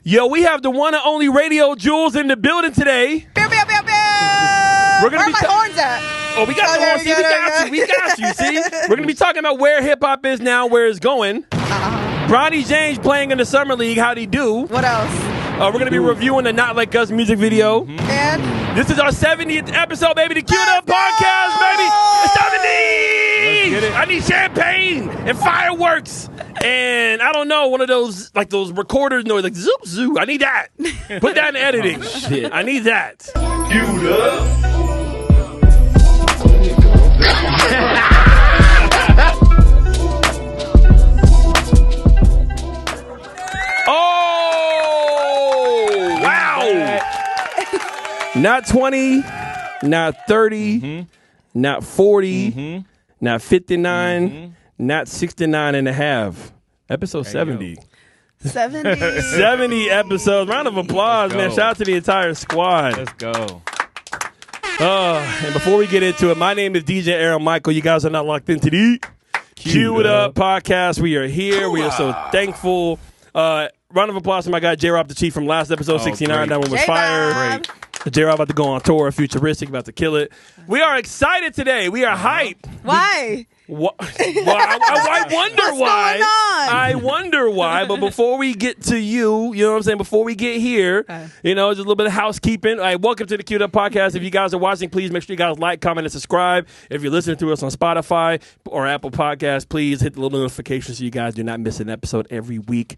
Yo, we have the one and only RadioJulezz in the building today. Pew, pew, pew, pew. Where are my horns at? Oh, we got the horns. See, we got you. See, we're gonna be talking about where hip hop is now, where it's going. Bronny James playing in the summer league. How'd he do? What else? We're gonna be reviewing the Not Like Us music video. And this is our 70th episode, baby. The Queued Up Podcast, baby. It's 70. I need champagne and fireworks. And I don't know, one of those, like those recorders, like zoop, zoop. I need that. Put that in editing. Shit, I need that. Queued Up. Oh, wow. Not 20, not 30, not 40, not 59, not 69 and a half. Episode 70. 70 episodes. Round of applause, man. Shout out to the entire squad. Let's go. And before we get into it, my name is DJ Aaron Michael. You guys are not locked into the Queued Up Podcast. We are here. We are so thankful. Round of applause to my guy J-Rob the Chief from last episode, 69. Great. That one was fire. Great. J-Rob about to go on tour, futuristic, about to kill it. We are excited today. We are hyped. why? Well, I wonder why. Going on? I wonder why. But before we get to you know what I'm saying? Before we get here, just a little bit of housekeeping. All right, welcome to the Queued Up Podcast. If you guys are watching, please make sure you guys like, comment, and subscribe. If you're listening to us on Spotify or Apple Podcasts, please hit the little notification so you guys do not miss an episode every week.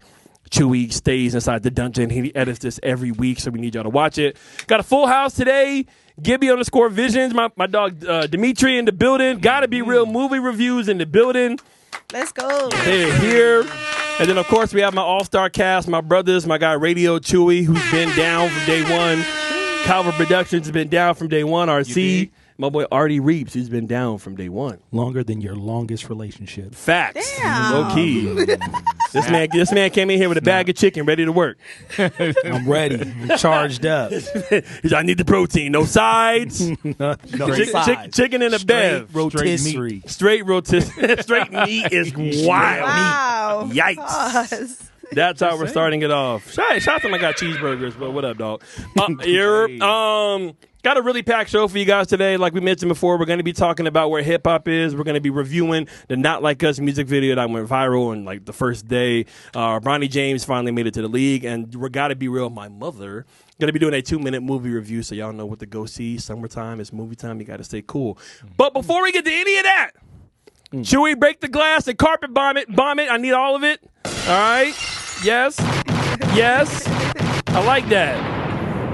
Chewy stays inside the dungeon. He edits this every week, so we need y'all to watch it. Got a full house today. Gibby_Visions. My dog Dimitri in the building. Gotta Be Real movie reviews in the building. Let's go. They're here. And then, of course, we have my all-star cast, my brothers, my guy Radio Chewy, who's been down from day one. Calvert Productions has been down from day one. RC. My boy Artie Reeps, who's been down from day one. Longer than your longest relationship. Facts. Damn. Low key. This man came in here with a bag of chicken ready to work. I'm ready. I'm charged up. He's like, I need the protein. No sides. No sides. Chicken in a bev. Rotisserie. Straight rotisserie. Straight meat is wild. Wow. Yikes. Pause. That's how we're starting it off. Shout out to my guy Cheeseburgers, but what up, dog? Got a really packed show for you guys today. Like we mentioned before, we're going to be talking about where hip-hop is. We're going to be reviewing the Not Like Us music video that went viral in like the first day. Bronny James finally made it to the league. And we Gotta Be Real, my mother, going to be doing a 2-minute movie review so y'all know what to go see. Summertime, it's movie time. You got to stay cool. But before we get to any of that, Chewy, break the glass and carpet bomb it. I need all of it. All right? Yes. Yes. I like that.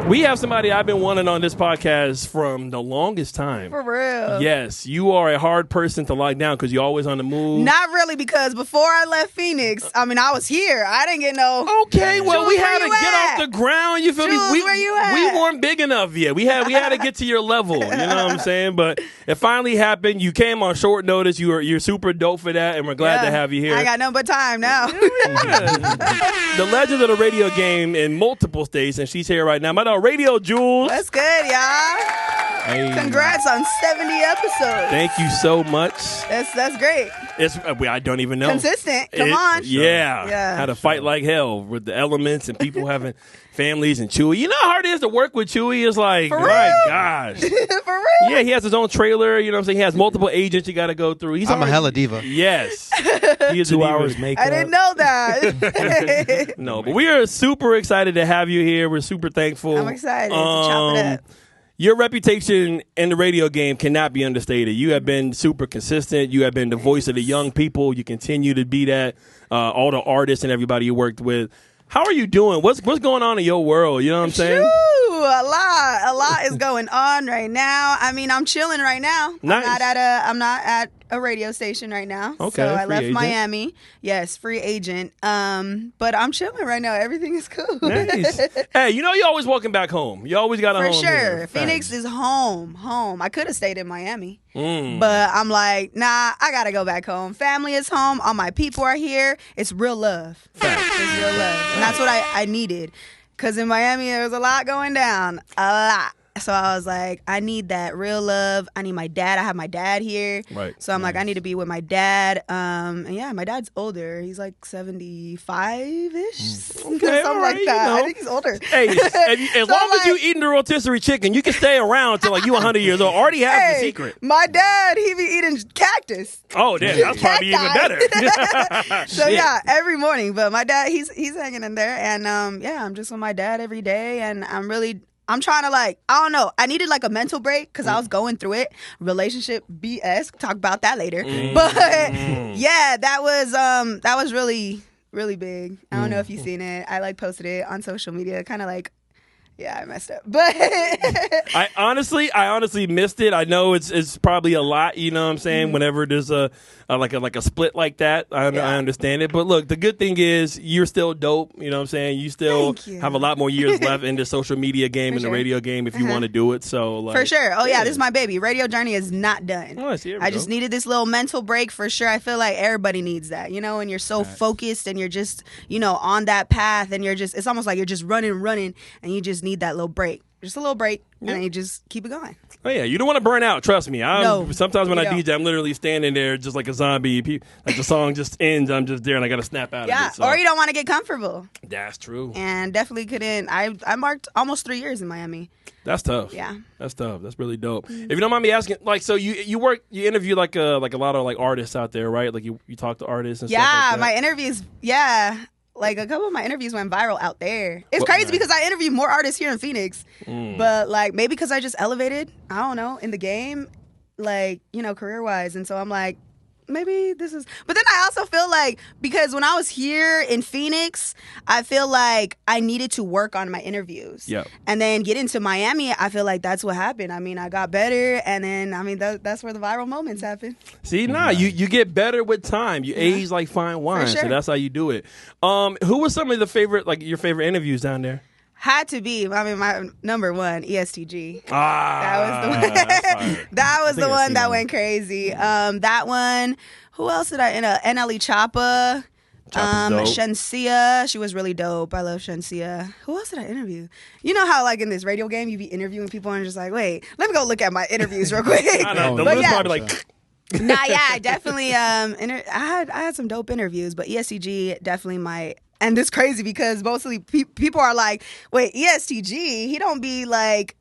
We have somebody I've been wanting on this podcast from the longest time. For real. Yes, you are a hard person to lock down because you're always on the move. Not really, because before I left Phoenix, I was here. I didn't get no. Okay, well, we had to where you get at? off the ground. You feel me? Where you at? We weren't big enough yet. We had to get to your level. You know what I'm saying? But it finally happened. You came on short notice. You're super dope for that, and we're glad to have you here. I got nothing but time now. The legend of the radio game in multiple states, and she's here right now. My dog RadioJulezz. That's good, y'all. Hey. Congrats on 70 episodes. Thank you so much. That's great. I don't even know. Consistent. Come on. Yeah. Had to fight like hell with the elements and people having families and Chewy. You know how hard it is to work with Chewy? It's like, For my real? gosh. For real? Yeah, he has his own trailer. You know what I'm saying? He has multiple agents you got to go through. I'm a hella diva. Yes. He is 2 hours makeup. I didn't know that. No, but we are super excited to have you here. We're super thankful. I'm excited to chop it up. Your reputation in the radio game cannot be understated. You have been super consistent. You have been the voice of the young people. You continue to be that. All the artists and everybody you worked with. How are you doing? What's going on in your world? You know what I'm saying? A lot is going on right now. I'm chilling right now. Nice. I'm not at a radio station right now. Okay, so I free left agent. Miami. Yes, free agent. But I'm chilling right now. Everything is cool. Nice. Hey, you're always welcome back home. You always got a home. For sure. Here. Phoenix is home. I could have stayed in Miami. Mm. But I'm like, nah, I got to go back home. Family is home. All my people are here. It's real love. It's real love. And that's what I needed. Because in Miami, there was a lot going down. A lot. So I was like, I need that real love. I need my dad. I have my dad here. Right. So I'm like, I need to be with my dad. And yeah, my dad's older. He's like 75-ish. Something like that. I think he's older. Hey, as long as you eating the rotisserie chicken, you can stay around until like you 100 years old. Already has the secret. My dad, he be eating cactus. Oh, damn. That's probably even better. So yeah, every morning. But my dad, he's hanging in there. And yeah, I'm just with my dad every day. And I'm trying to like, I don't know. I needed like a mental break because I was going through it. Relationship BS. Talk about that later. But yeah, that was really, really big. I don't know if you've seen it. I like posted it on social media. Kind of like, yeah, I messed up. But I honestly missed it. I know it's probably a lot, you know what I'm saying? Whenever there's a split like that, I understand it. But look, the good thing is you're still dope, you know what I'm saying? You still have a lot more years left in the social media game and the radio game if you want to do it. So like, for sure. Oh yeah, this is my baby. Radio journey is not done. Oh, I just needed this little mental break for sure. I feel like everybody needs that, you know, and you're so focused and you're just, you know, on that path and it's almost like you're just running and you just need that little break. Just a little break, and then you just keep it going. Oh yeah, you don't want to burn out. Trust me. Sometimes when I don't. DJ, I'm literally standing there just like a zombie. Like the song just ends, I'm just there, and I got to snap out of it. Yeah, or you don't want to get comfortable. That's true. And definitely couldn't. I marked almost 3 years in Miami. That's tough. Yeah, that's tough. That's really dope. If you don't mind me asking, like, so you interview like a lot of like artists out there, right? Like you talk to artists and stuff like that. My interviews. Yeah. Like, a couple of my interviews went viral out there. It's crazy because I interview more artists here in Phoenix. But, like, maybe because I just elevated, I don't know, in the game, like, you know, career-wise. And so I'm like, maybe this is... But then I also feel like, because when I was here in Phoenix, I feel like I needed to work on my interviews. Yep. And then get into Miami, I feel like that's what happened. I mean, I got better, and then, I mean, that's where the viral moments happen. See, you get better with time. You age like fine wine, sure. so that's how you do it. Who were some of your favorite interviews down there? Had to be. I mean, my number one, ESTG. That was the one. That was the one that went crazy. That one. Who else did I? NLE Choppa. Shensia. She was really dope. I love Shensia. Who else did I interview? You know how like in this radio game you be interviewing people and just like, wait, let me go look at my interviews real quick. I know. The list probably like. I definitely. I had some dope interviews, but ESTG definitely my. And it's crazy because mostly people are like, wait, ESTG, he don't be like,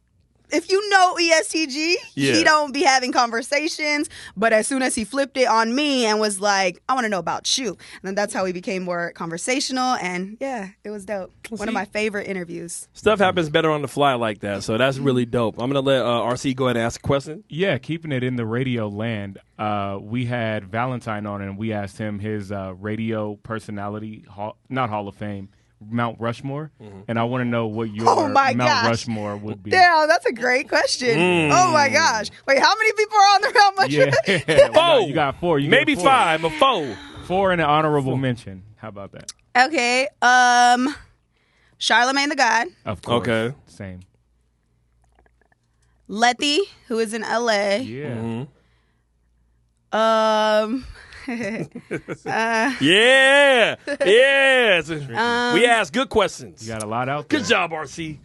if you know ESTG, he don't be having conversations. But as soon as he flipped it on me and was like, I want to know about you. And then that's how we became more conversational. And yeah, it was dope. One of my favorite interviews. Stuff happens better on the fly like that. So that's really dope. I'm going to let RC go ahead and ask a question. Yeah, keeping it in the radio land. We had Valentine on and we asked him his radio personality, not Hall of Fame, Mount Rushmore, and I want to know what your Mount Rushmore would be. Damn, that's a great question. Oh my gosh! Wait, how many people are on the Mount Rushmore? Yeah. Four. You got four. Maybe four. Five, but four. Four and an honorable mention. How about that? Okay. Charlemagne the God. Of course. Okay. Same. Letty, who is in LA. Yeah. Yeah. We ask good questions. You got a lot out there. Good job, RC.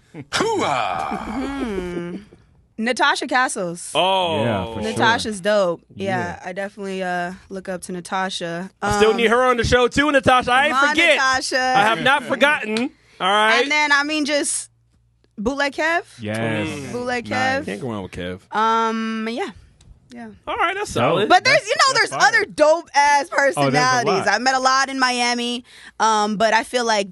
Natasha Castles. Oh, yeah, for Natasha's dope. Yeah. I definitely look up to Natasha. I still need her on the show too, Natasha. I ain't forget. Natasha. I have not forgotten. All right. And then I mean just Bootleg Kev. Yes. Bootleg Kev. Can't go wrong with Kev. Yeah. All right, that's solid. But there's other dope ass personalities. Oh, I met a lot in Miami. But I feel like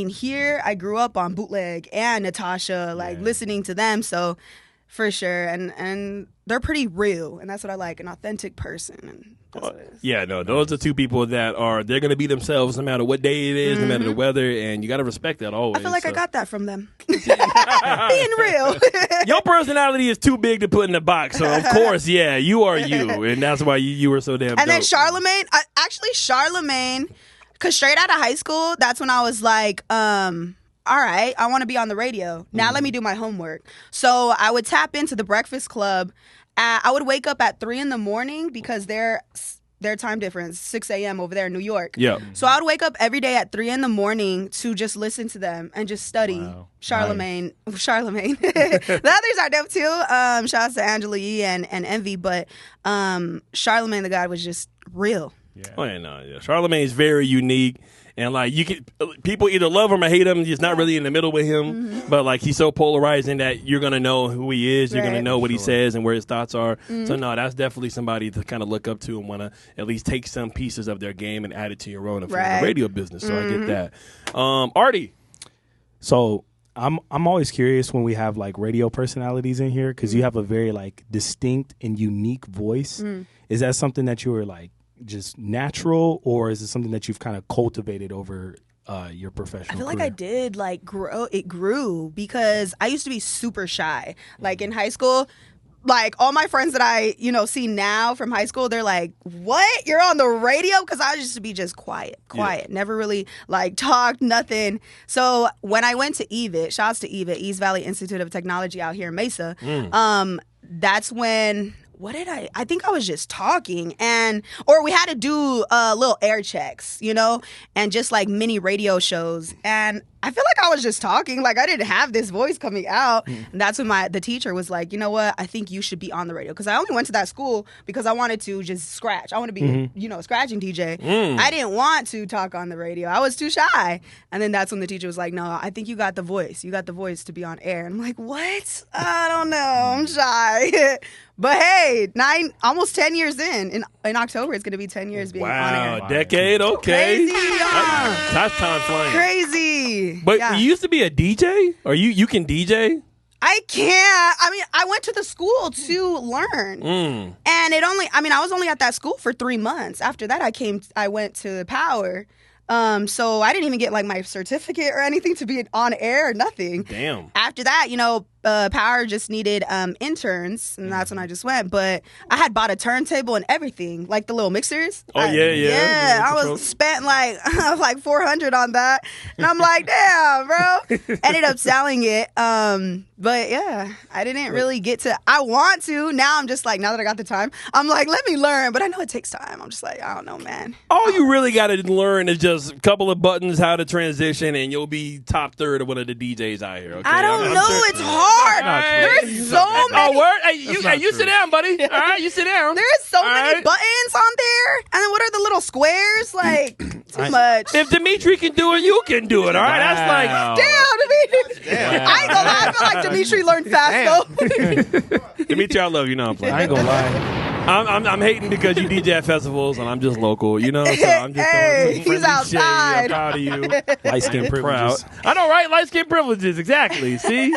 here I grew up on Bootleg and Natasha, listening to them. So for sure. And they're pretty real. And that's what I like, an authentic person. And that's what it is. Yeah, no, those are two people that they're going to be themselves no matter what day it is, no matter the weather, and you got to respect that always. I feel like I got that from them. Being real. Your personality is too big to put in a box, so of course, yeah, you are you, and that's why you were so damn dope. And then Charlemagne, because straight out of high school, that's when I was like, all right, I want to be on the radio. Now let me do my homework. So I would tap into the Breakfast Club. I would wake up at 3 a.m. because their their time difference, 6 a.m. over there in New York. Yeah. So I would wake up every day at 3 a.m. to just listen to them and just study. Wow. Charlemagne. The others are dope too. Shout out to Angela Yee and Envy, but Charlemagne the God was just real. Yeah. Oh yeah, no, yeah. Charlemagne's very unique, and like people either love him or hate him. He's not really in the middle with him, but like he's so polarizing that you're gonna know who he is. You're gonna know what he says and where his thoughts are. So no, that's definitely somebody to kind of look up to and want to at least take some pieces of their game and add it to your own if you're in the radio business. So I get that. Artie. So I'm always curious when we have like radio personalities in here because you have a very like distinct and unique voice. Is that something that you were like just natural, or is it something that you've kind of cultivated over your professional I feel like career? I did like grow. It grew because I used to be super shy. Like in high school, like all my friends that I, see now from high school, they're like, what? You're on the radio? Because I used to be just quiet, never really like talked, nothing. So when I went to EVIT, shouts to EVIT, East Valley Institute of Technology out here in Mesa, that's when... I think I was just talking or we had to do little air checks, and just like mini radio shows. And I feel like I was just talking, like I didn't have this voice coming out. And that's when the teacher was like, you know what, I think you should be on the radio. Because I only went to that school because I wanted to just scratch. I want to be, a scratching DJ. I didn't want to talk on the radio. I was too shy. And then that's when the teacher was like, no, I think you got the voice. You got the voice to be on air. And I'm like, what? I don't know. I'm shy. But hey, almost 10 years in October, it's going to be 10 years being on air. Wow, decade, okay. Crazy, That's time flying. Crazy. But you used to be a DJ? Or you can DJ? I can't. I mean, I went to the school to learn. And I was only at that school for 3 months. After that, I went to Power. So I didn't even get like my certificate or anything to be on air or nothing. Damn. After that, Power just needed interns, and that's when I just went. But I had bought a turntable and everything, like the little mixers. Oh, yeah. I was spent like $400 on that, and I'm like, damn, bro. Ended up selling it. But yeah, I didn't really get to. I want to now. I'm just like, now that I got the time, I'm like, let me learn. But I know it takes time. I'm just like, I don't know, man. All you really got to learn is just a couple of buttons, how to transition, and you'll be top third of one of the DJs out here. Okay? I don't know. It's hard. There's so many. Oh, word? Hey, you sit down, buddy. All right, you sit down. There's so many buttons on there. And then what are the little squares? Like, too much. If Dimitri can do it, you can do it. All right, that's like, damn, Dimitri. I ain't gonna lie. I feel like Dimitri learned fast though. Dimitri, I love you. No, I'm playing. I ain't gonna lie. I'm hating because you DJ at festivals and I'm just local, So I'm just hey, he's outside. I'm proud of you. Light skin privileges. Proud. I know, right? Light skin privileges, exactly. See,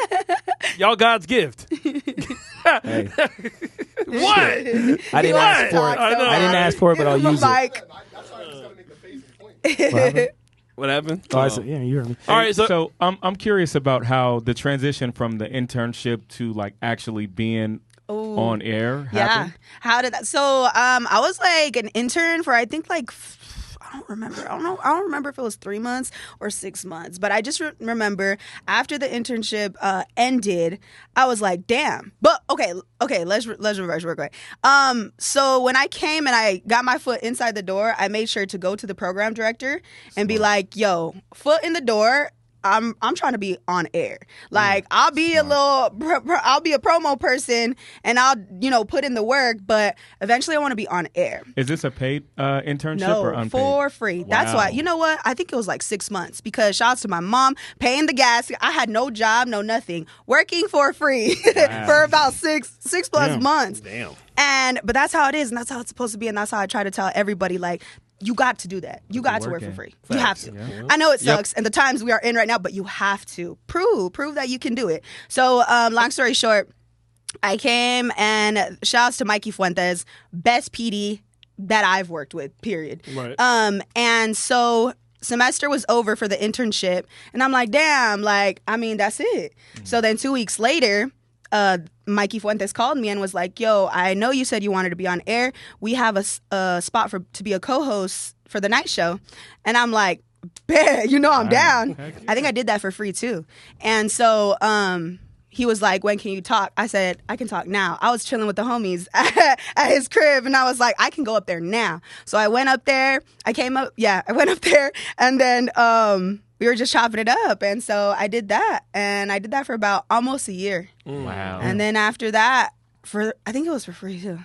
y'all God's gift. Hey. What? I didn't ask for it. I didn't ask for it, but I'll use it. What happened? Oh, I said, yeah, you heard me. All right, so I'm curious about how the transition from the internship to like actually being on air happened. Yeah. How did that? So I was like an intern for I think like I don't remember. I don't remember if it was 3 months or 6 months. But I just remember after the internship ended, I was like, damn. But okay. Let's reverse real quick. So when I came and I got my foot inside the door, I made sure to go to the program director and be like, yo, foot in the door. I'm trying to be on air. Like I'll be I'll be a promo person and I'll put in the work, but eventually I want to be on air. Is this a paid internship or unpaid? For free. Wow. That's why. You know what? I think it was like 6 months because shouts to my mom paying the gas. I had no job, no nothing, working for free for about six plus months. Damn. But that's how it is, and that's how it's supposed to be, and that's how I try to tell everybody like. You got to do that. You got to work for free. You have to. Yeah. I know it sucks and the times we are in right now, but you have to prove that you can do it. So long story short, I came and shouts to Mikey Fuentes, best PD that I've worked with, period. Right. And so semester was over for the internship and I'm like, damn, that's it. Mm-hmm. So then 2 weeks later, Mikey Fuentes called me and was like, yo, I know you said you wanted to be on air. We have a spot to be a co-host for the night show. And I'm like, bet, I'm down. I think I did that for free too. And so he was like, when can you talk? I said, I can talk now. I was chilling with the homies at his crib, and I was like, I can go up there now. So I went up there. I went up there, and then we were just chopping it up. And so I did that, and I did that for about almost a year. Wow. And then after that, I think it was for free too.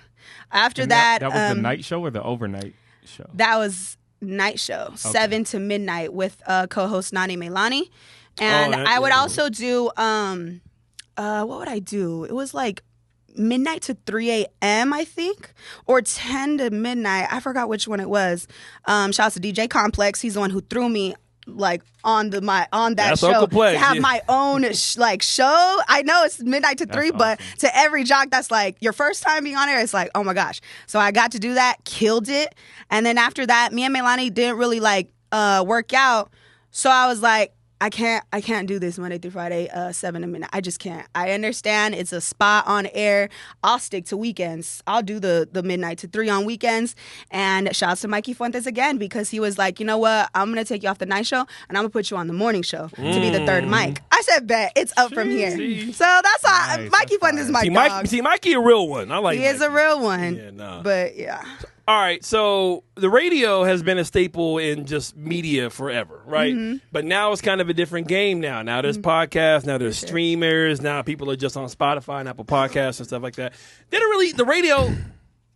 After that was the night show or the overnight show? That was night show, 7 to midnight with co-host Nani Melani. And I would also do, what would I do? It was like midnight to 3 a.m., I think, or 10 to midnight. I forgot which one it was. Shout out to DJ Complex. He's the one who threw me like on that show to have my own show. I know it's midnight to 3, but to every jock that's like your first time being on air, it's like, oh my gosh. So I got to do that, killed it, and then after that, me and Melani didn't really work out. So I was like, I can't do this Monday through Friday, 7 to midnight. I just can't. I understand it's a spot on air. I'll stick to weekends. I'll do the midnight to 3 on weekends. And shout out to Mikey Fuentes again, because he was like, you know what? I'm going to take you off the night show and I'm going to put you on the morning show to be the third mic. I said, bet. It's up from here. So that's why Mikey Fuentes is my dog. Mikey a real one. I like He Mikey. is a real one. Yeah, nah. But yeah. All right, so the radio has been a staple in just media forever, right? Mm-hmm. But now it's kind of a different game now. Now there's podcasts, now there's streamers, now people are just on Spotify and Apple Podcasts and stuff like that. The radio,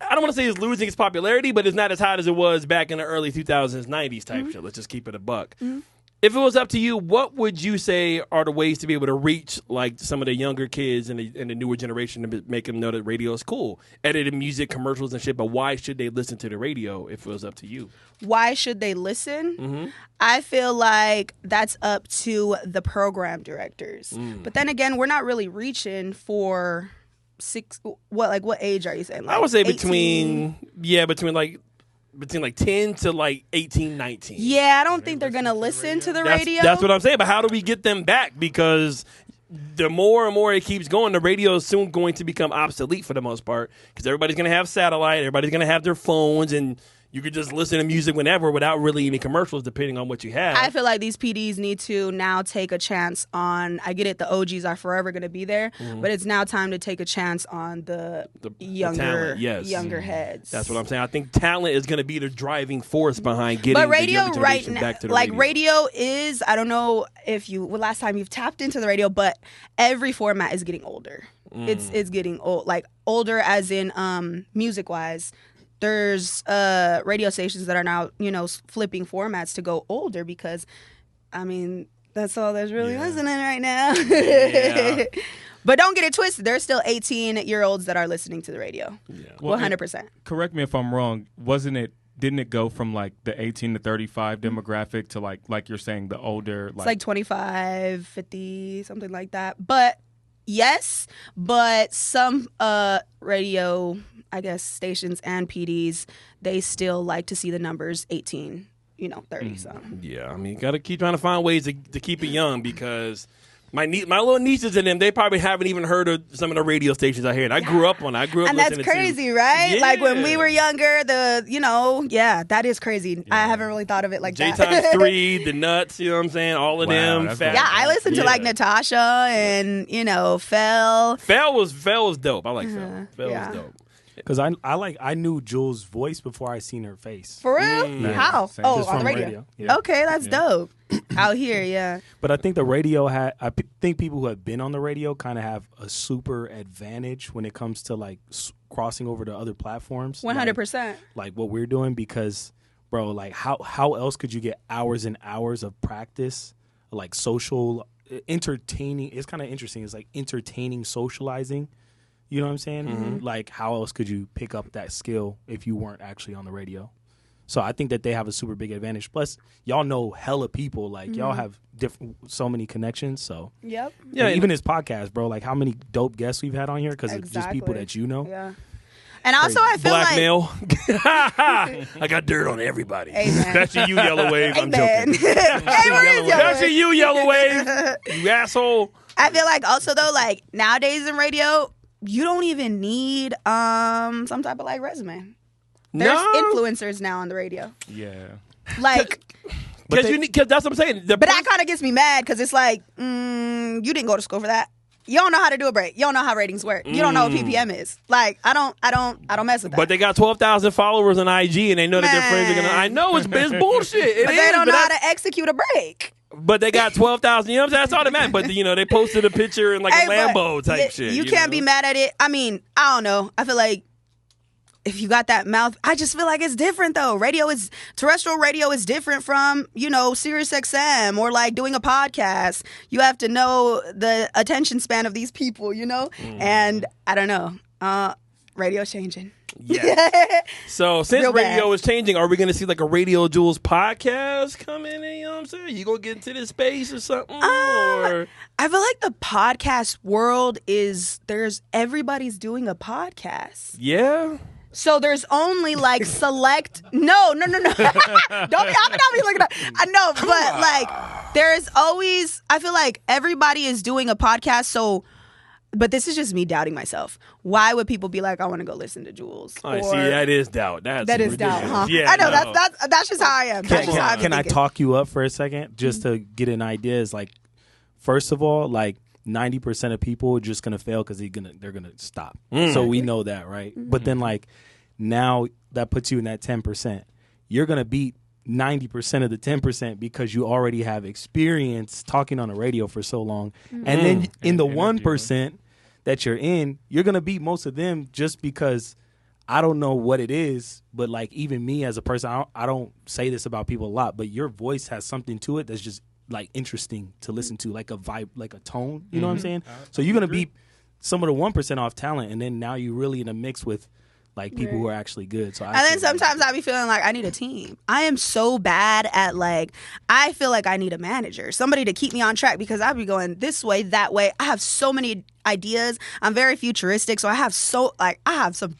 I don't want to say it's losing its popularity, but it's not as hot as it was back in the early 2000s, 90s type shit. Let's just keep it a buck. Mm-hmm. If it was up to you, what would you say are the ways to be able to reach like some of the younger kids and the newer generation to make them know that radio is cool? Edited music, commercials and shit, but why should they listen to the radio if it was up to you? Why should they listen? Mm-hmm. I feel like that's up to the program directors. But then again, we're not really reaching for what age are you saying? I would say between 10 to 18, 19. Yeah, I don't think they're going to listen to the radio. That's what I'm saying. But how do we get them back? Because the more and more it keeps going, the radio is soon going to become obsolete for the most part. Because everybody's going to have satellite. Everybody's going to have their phones. And you could just listen to music whenever without really any commercials, depending on what you have. I feel like these PDs need to now take a chance on, I get it, the OGs are forever going to be there, but it's now time to take a chance on the younger heads. That's what I'm saying. I think talent is going to be the driving force behind getting but radio the younger right generation now, back to the radio. Radio is, I don't know if last time you've tapped into the radio, but every format is getting older. It's getting old, like older as in music-wise. There's radio stations that are now, flipping formats to go older because, I mean, that's all there's really listening right now. Yeah. But don't get it twisted. There's still 18-year-olds that are listening to the radio. Yeah. 100%. Correct me if I'm wrong. Didn't it go from like the 18 to 35 demographic to like you're saying the older? It's like 25, 50, something like that. But yes, but some radio, I guess, stations and PDs, they still like to see the numbers 18, 30. So yeah, I mean, you got to keep trying to find ways to keep it young because my little nieces and them, they probably haven't even heard of some of the radio stations I hear. And I grew up and listening that's crazy, to, right? Yeah. Like when we were younger, that is crazy. Yeah. I haven't really thought of it like that. J3, the Nuts, you know what I'm saying? All of them. I listened to like Natasha and Fel. Fel was dope. I like Fel. Fel was dope. Because I knew Jules' voice before I seen her face. For real? Yeah. How? Same. Oh, just on the radio. Yeah. Okay, that's dope. Out here, yeah. But I think the radio I think people who have been on the radio kind of have a super advantage when it comes to like crossing over to other platforms. 100%. Like what we're doing because, bro, like how else could you get hours and hours of practice, like social, entertaining? It's kind of interesting. It's like entertaining, socializing. You know what I'm saying? Mm-hmm. Like, how else could you pick up that skill if you weren't actually on the radio? So I think that they have a super big advantage. Plus, y'all know hella people. Like, y'all have so many connections. So yep. Yeah, even this podcast, bro. Like, how many dope guests we've had on here because it's just people that you know. Yeah. And also, I feel blackmail. I got dirt on everybody. Amen. That's you, Yellow Wave. I'm joking. That's you, Yellow Wave. You asshole. I feel like also though, like nowadays in radio, you don't even need some type of like resume. There's influencers now on the radio. Yeah. Like, because that's what I'm saying. But that kind of gets me mad because it's like, you didn't go to school for that. You don't know how to do a break. You don't know how ratings work. You don't know what PPM is. Like, I don't mess with that. But they got 12,000 followers on IG, and they know that their friends are gonna. I know it's bullshit. But they don't know how to execute a break. But they got 12,000. You know what I'm saying? That's all that matters. But they posted a picture in like a Lambo type shit. You can't be mad at it. I mean, I don't know. I feel like if you got that mouth, I just feel like it's different though. Terrestrial radio is different from, Sirius XM or like doing a podcast. You have to know the attention span of these people, And I don't know. Radio's changing. Yeah. So since radio is changing, are we going to see like a RadioJulezz podcast come in? You know what I'm saying? You going to get into this space or something? Or? I feel like the podcast world everybody's doing a podcast. Yeah. So there's only like select. No. Don't be looking at. I know, but like there's always. I feel like everybody is doing a podcast. So, but this is just me doubting myself. Why would people be like, I want to go listen to Julezz? I see. That is doubt. That is doubt, huh? Yeah, I know that's just how I am. Can I talk you up for a second just to get an idea? Is like, first of all, like 90% of people are just gonna fail because they're gonna stop. So we know that, right? But then like now that puts you in that 10%. You're gonna beat 90% of the 10% because you already have experience talking on the radio for so long. And then in the 1% that you're in, you're gonna beat most of them just because I don't know what it is, but like even me as a person, I don't say this about people a lot, but your voice has something to it that's just like interesting to listen to, like a vibe, like a tone. You know what I'm saying? So you're gonna beat some of the 1% off talent, and then now you're really in a mix with like people who are actually good. And then sometimes I be feeling like I need a team. I am so bad at like, I feel like I need a manager, somebody to keep me on track because I be going this way, that way. I have so many ideas. I'm very futuristic, so I have some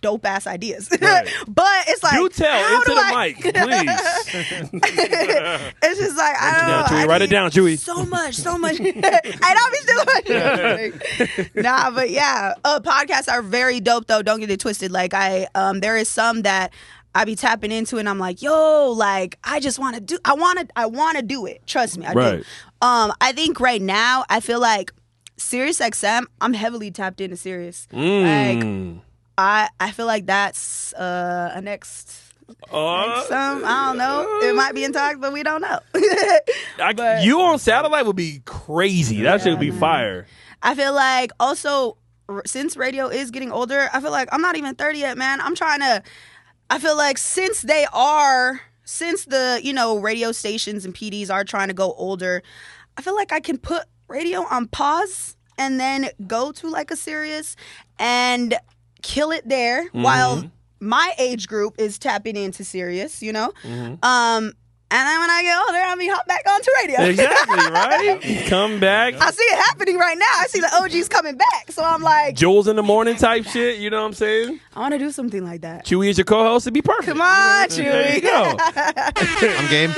dope ass ideas. Right. But it's like, do tell into the mic, please. It's just like I don't know. Write it down, Chewy. So much. I don't be still. Nah, but yeah, podcasts are very dope though. Don't get it twisted. Like there is some that I be tapping into and I'm like, yo, like I just want to do. I want to do it. Trust me, I do. I think right now I feel like Sirius XM, I'm heavily tapped into Sirius. Like I feel like that's a next I don't know. It might be in talks, but we don't know. You on satellite would be crazy. That shit would be fire. I feel like also since radio is getting older, I feel like I'm not even 30 yet, man. I feel like since the radio stations and PDs are trying to go older, I feel like I can put radio on pause and then go to like a Sirius and kill it there while my age group is tapping into Sirius, and then when I get older, I'll be hop back onto radio. Exactly, right? Come back. I see it happening right now. I see the OGs coming back. So I'm like, Jules in the morning type shit, you know what I'm saying? I want to do something like that. Chewy is your co-host. It'd be perfect. Come on, Chewy. There you go. I'm game.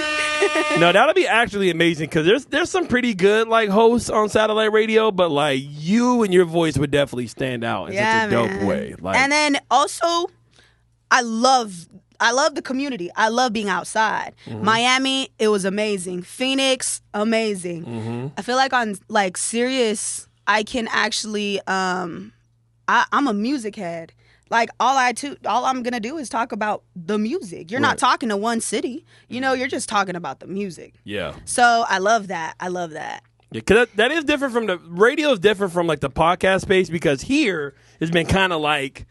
No, that'll be actually amazing because there's some pretty good like hosts on satellite radio, but like you and your voice would definitely stand out in such a dope way. Like, and then also, I love the community. I love being outside. Miami, it was amazing. Phoenix, amazing. I feel like on like Sirius, I can actually I'm a music head. Like all I'm gonna do is talk about the music. You're not talking to one city. You're just talking about the music. Yeah. So I love that. Yeah, because that is different from the radio is different from like the podcast space because here it's been kind of like,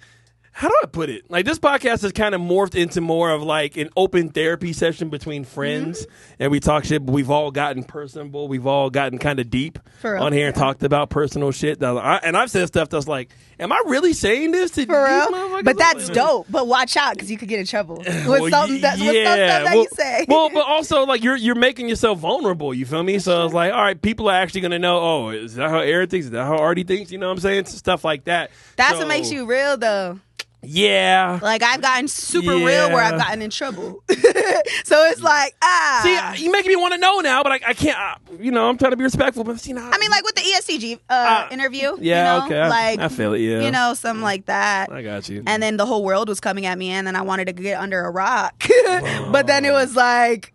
how do I put it? Like this podcast has kind of morphed into more of like an open therapy session between friends, and we talk shit. But we've all gotten personable. We've all gotten kind of deep on here and talked about personal shit. And I've said stuff that's like, am I really saying this to for real? But that's dope. But watch out because you could get in trouble with something that you say. Well, but also like you're making yourself vulnerable. You feel me? So it's like, all right, people are actually gonna know. Oh, is that how Eric thinks? Is that how Artie thinks? You know what I'm saying? Stuff like that. That's what makes you real, though. Yeah. Like, I've gotten super real where I've gotten in trouble. So it's like, See, you making me want to know now, but I can't, I'm trying to be respectful. But I mean, like with the ESTG interview. Yeah, okay. Like, I feel it, yeah. Something like that. I got you. And then the whole world was coming at me, and then I wanted to get under a rock. But then it was like,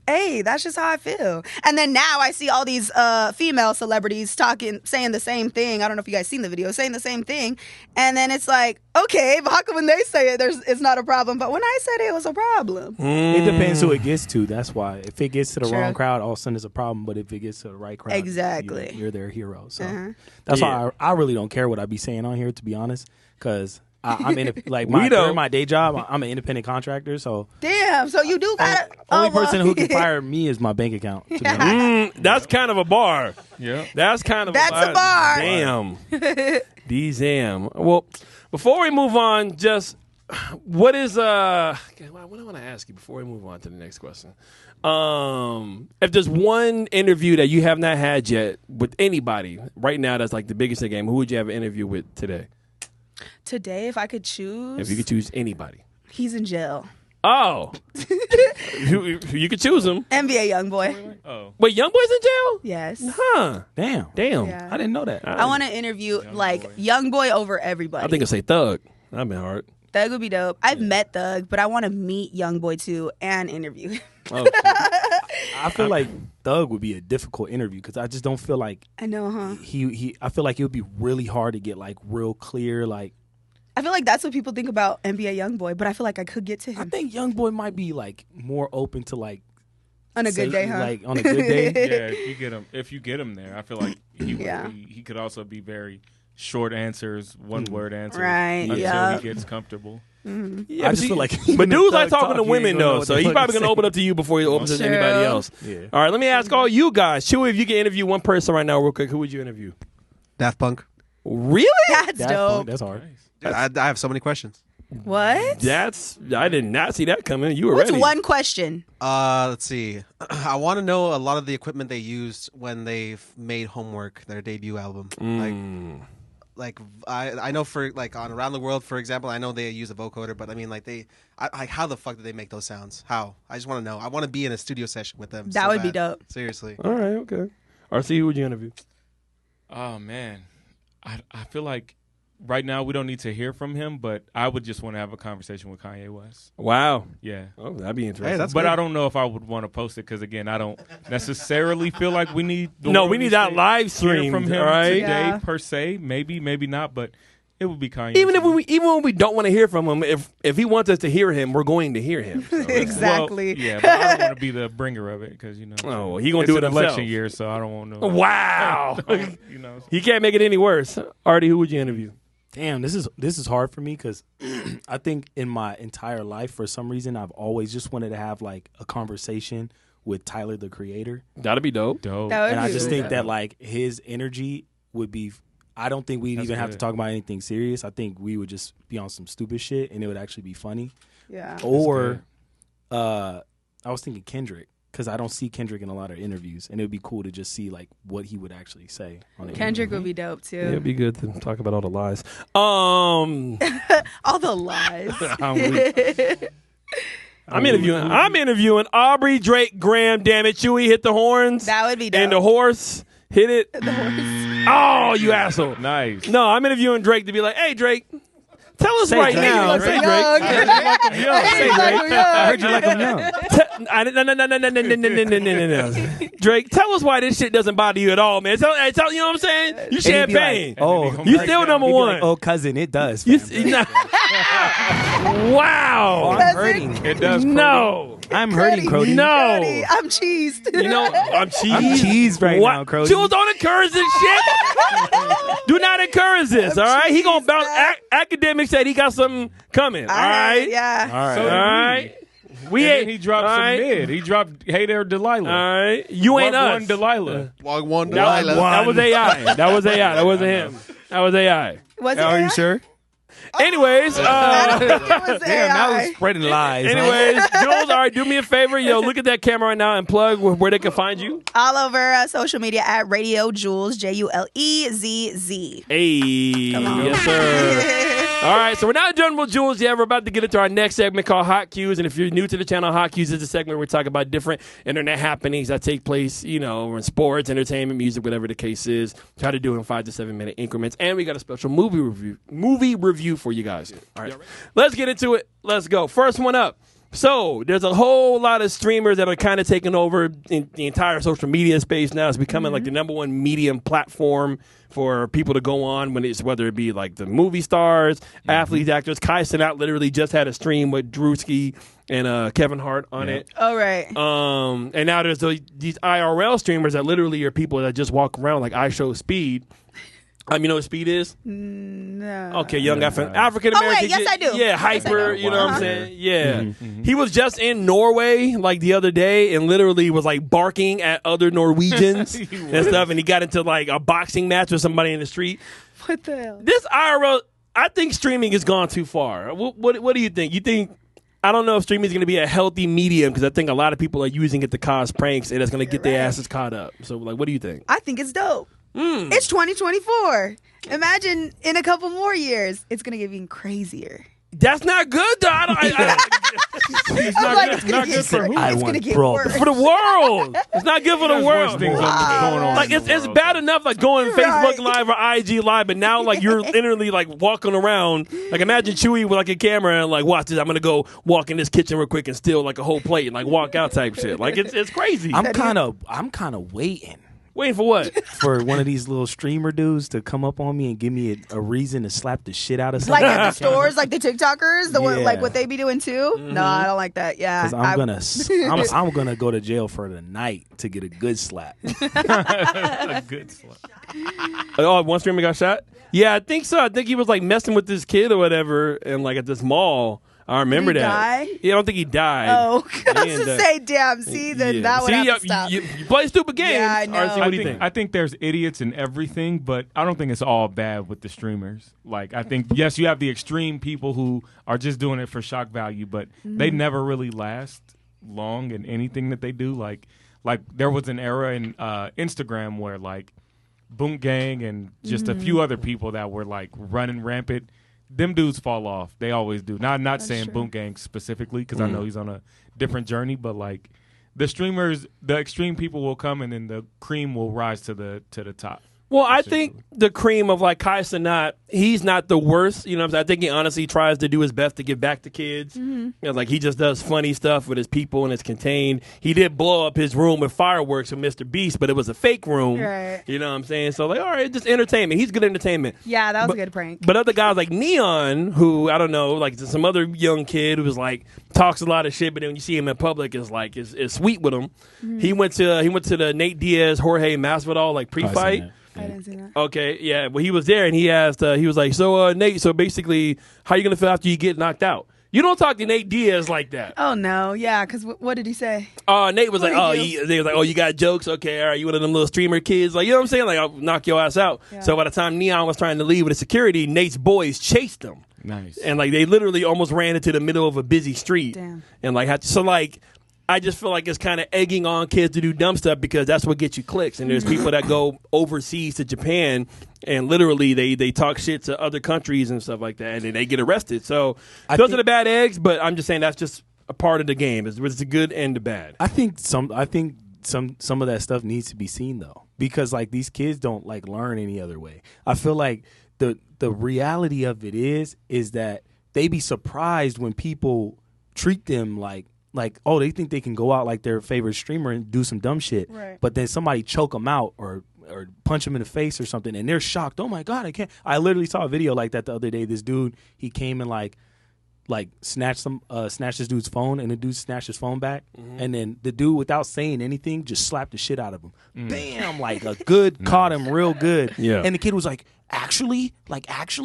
hey, that's just how I feel. And then now I see all these female celebrities saying the same thing. I don't know if you guys seen the video, saying the same thing. And then it's like, okay, but how come when they say it, it's not a problem? But when I said it was a problem. It depends who it gets to. That's why. If it gets to the True. wrong crowd, all of a sudden it's a problem. But if it gets to the right crowd, Exactly. you're their hero. So that's why I really don't care what I be saying on here, to be honest, because I'm during my day job, I'm an independent contractor. So damn, so you do got only person who can fire me is my bank account. To be honest. That's kind of a bar. Yeah. That's kind of That's a bar. Damn. Damn. Well, before we move on, just what is what I want to ask you before we move on to the next question. If there's one interview that you have not had yet with anybody right now that's like the biggest in the game, who would you have an interview with today? Today, if I could choose, If you could choose anybody. he's in jail. Oh. you could choose him. NBA YoungBoy. Oh. Wait, YoungBoy's in jail? Yes. Huh. Damn. Yeah. I didn't know that. I want to interview YoungBoy over everybody. I think I'd say Thug. That'd been hard. Thug would be dope. I've met Thug, but I want to meet YoungBoy too and interview him. Oh, I feel like Thug would be a difficult interview because I just don't feel like I know, huh? I feel like it would be really hard to get like real clear. Like I feel like that's what people think about NBA YoungBoy, but I feel like I could get to him I think YoungBoy might be like more open to like on a good day, huh? Like on a good day. Yeah, if you get him there, I feel like he could also be very short answers, one word answers, Right, until he gets comfortable. Yeah, I just feel like but dudes like talking to you ain't women gonna know though, what so the he's fuck probably to gonna say. open up to you before he opens to True. anybody else. Yeah. All right, let me ask all you guys. Chewy, if you could interview one person right now real quick, who would you interview? Daft Punk. Really? That's That's dope. fun. That's hard. Dude, I have so many questions. What? I did not see that coming. You were What's ready. one question? Let's see. I want to know a lot of the equipment they used when they made Homework, their debut album. Like I know for like on Around the World, for example, I know they use a vocoder, but I mean like how the fuck did they make those sounds? How? I just want to know. I want to be in a studio session with them. That so would be bad. dope. Seriously. All right, okay. RC, who would you interview? Oh man, I feel like right now we don't need to hear from him, but I would just want to have a conversation with Kanye West. Wow. Yeah. Oh, that'd be interesting. Hey, that's But good. I don't know if I would want to post it because again, I don't necessarily feel like we need. We need that live stream from him all right? today Yeah. per se. Maybe not, but it would be Kanye. Even when we don't want to hear from him, if he wants us to hear him, we're going to hear him. So, Exactly. Well, yeah, but I don't want to be the bringer of it because Oh, he gonna it's do it an himself. election year, so I don't want to. Wow. So. He can't make it any worse. Artie, who would you interview? Damn, this is hard for me because I think in my entire life, for some reason, I've always just wanted to have like a conversation with Tyler, the Creator, That'd be dope. Dope. That would and I be just really think dope. that like his energy would be. I don't think we'd That's even have to good. talk about anything serious. I think we would just be on some stupid shit, and it would actually be funny. Yeah. Or, I was thinking Kendrick because I don't see Kendrick in a lot of interviews, and it would be cool to just see like what he would actually say on the Kendrick would be dope too. It'd be good to talk about all the lies. All the lies. I'm interviewing Aubrey Drake Graham. Damn it, Chewy, hit the horns. That would be dope. And the horse hit it. Oh, you asshole! Nice. No, I'm interviewing Drake to be like, hey, Drake, tell us Say right Drake. now. Say Say Young. Drake. Hey, Michael Young. I heard you like him young. No. Drake, tell us why this shit doesn't bother you at all, man. Tell you know what I'm saying? You And he'd be champagne. like, oh, You still number he'd be one. like, oh, cousin, it does. You fam. wow. I'm hurting. It does. No. I'm hurting, Crody. No. Crody, I'm cheesed. You know, I'm cheese. I'm cheesed right now, Crody. Jules, don't encourage this shit. Do not encourage this, all right? He gonna bounce. Academic said he got something coming, all right? Yeah. All right. So All right. We And then ain't. he dropped all some right? mid. He dropped Hey There Delilah. All right. You ain't Wagwan us. Delilah. Wagwan That Delilah. was AI. That was AI. That wasn't him. That was AI. Was it Are AI? you sure? Anyways, I don't think it was Damn, that AI. was spreading lies. huh? anyways, Jules, all right, do me a favor. Yo, look at that camera right now and plug where they can find you. All over social media at Radio Julezz, JULEZZ. Hey, yes, sir. All right, so we're not done with Jules yet. We're about to get into our next segment called Hot Cues. And if you're new to the channel, Hot Cues is a segment where we talk about different internet happenings that take place, you know, in sports, entertainment, music, whatever the case is. Try to do it in 5 to 7 minute increments. And we got a special movie review for you guys. All right, let's get into it. Let's go. First one up. So there's a whole lot of streamers that are kind of taking over in the entire social media space now. It's becoming like the number one medium platform for people to go on whether it be like the movie stars, athletes, actors. Kai Cenat literally just had a stream with Drewski and Kevin Hart on it. Oh, right. And now there's these IRL streamers that literally are people that just walk around like I Show Speed. You know what Speed is? No. Okay, young African American. Oh, wait, yes, I do. Yeah, hyper, you know what I'm saying? Yeah. He was just in Norway like the other day and literally was like barking at other Norwegians and stuff. And he got into like a boxing match with somebody in the street. What the hell? This IRL, I think streaming has gone too far. What do you think? You think, I don't know if streaming is going to be a healthy medium because I think a lot of people are using it to cause pranks and it's going to get their asses caught up. So, like, what do you think? I think it's dope. It's 2024. Imagine in a couple more years, it's going to get even crazier. That's not good, though. It's not good for who? I want worse. For the world. It's not good for the world. Things going on Like it's bad enough like going Facebook Live or IG Live, but now like you're literally like walking around. Like imagine Chewy with like a camera and like watch this. I'm gonna go walk in this kitchen real quick and steal like a whole plate and like walk out type shit. Like it's crazy. I'm kind of waiting. Waiting for what? For one of these little streamer dudes to come up on me and give me a reason to slap the shit out of something. Like at the stores, like the TikTokers, one, like what they be doing too. No, I don't like that. Yeah, because I'm gonna go to jail for the night to get a good slap. A good slap. Oh, one streamer got shot? Yeah, I think so. I think he was like messing with this kid or whatever, and like at this mall. I remember Did he that. die? Yeah, I don't think he died. Oh, I was to say, damn. See, then that would have to stop. You play stupid games. Yeah, I know. RC, what do you think? I think there's idiots in everything, but I don't think it's all bad with the streamers. Like, I think, yes, you have the extreme people who are just doing it for shock value, but they never really last long in anything that they do. Like there was an era in Instagram where, like, Boom Gang and just a few other people that were, like, running rampant. Them dudes fall off. They always do. Not saying true. Boom Gang specifically because I know he's on a different journey, but like the streamers, the extreme people will come and then the cream will rise to the top. Well, I think the cream of like Kai Cenat, he's not the worst. You know what I'm saying? I think he honestly tries to do his best to give back to kids. You know, like he just does funny stuff with his people and it's contained. He did blow up his room with fireworks with Mr. Beast, but it was a fake room. Right. You know what I'm saying? So like, all right, just entertainment. He's good entertainment. Yeah, that was a good prank. But other guys like Neon, who I don't know, like some other young kid who was like talks a lot of shit, but then when you see him in public, is like is sweet with him. He went to the Nate Diaz Jorge Masvidal like pre-fight. I didn't see that. Okay, yeah. Well, he was there, and he asked, he was like, so, Nate, so basically, how you going to feel after you get knocked out? You don't talk to Nate Diaz like that. Oh, no. Yeah, because what did he say? Nate was you got jokes? Okay, all right, you one of them little streamer kids. Like, you know what I'm saying? Like, I'll knock your ass out. Yeah. So by the time Neon was trying to leave with the security, Nate's boys chased him. Nice. And, like, they literally almost ran into the middle of a busy street. Damn. And, like, I just feel like it's kind of egging on kids to do dumb stuff because that's what gets you clicks. And there's people that go overseas to Japan and literally they talk shit to other countries and stuff like that, and then they get arrested. So those are the bad eggs, but I'm just saying that's just a part of the game. It's the good and the bad. I think some of that stuff needs to be seen though, because like these kids don't like learn any other way. I feel like the reality of it is that they be surprised when people treat them like, oh, they think they can go out like their favorite streamer and do some dumb shit. Right. But then somebody choke them out or punch them in the face or something, and they're shocked. Oh, my God, I can't. I literally saw a video like that the other day. This dude, he came and, like snatched this dude's phone, and the dude snatched his phone back. And then the dude, without saying anything, just slapped the shit out of him. Bam! Like a good, caught him real good. Yeah. And the kid was like, actually,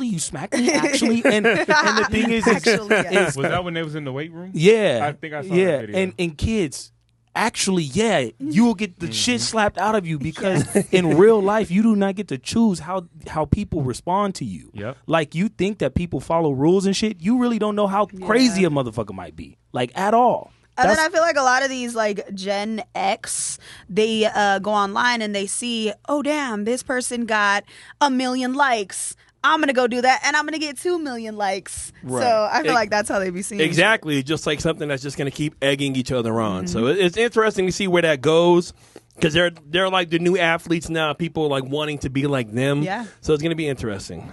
you smacked me, actually. And the thing is, was that when they was in the weight room? Yeah. I think I saw that video. And kids, actually, yeah, you will get the shit slapped out of you because in real life, you do not get to choose how people respond to you. Yep. Like, you think that people follow rules and shit. You really don't know how crazy a motherfucker might be, like, at all. And then I feel like a lot of these like Gen X, they go online and they see, oh damn, this person got 1 million likes. I'm gonna go do that, and I'm gonna get 2 million likes. Right. So I feel like that's how they be seeing exactly, just like something that's just gonna keep egging each other on. So it's interesting to see where that goes because they're like the new athletes now. People like wanting to be like them. Yeah. So it's gonna be interesting.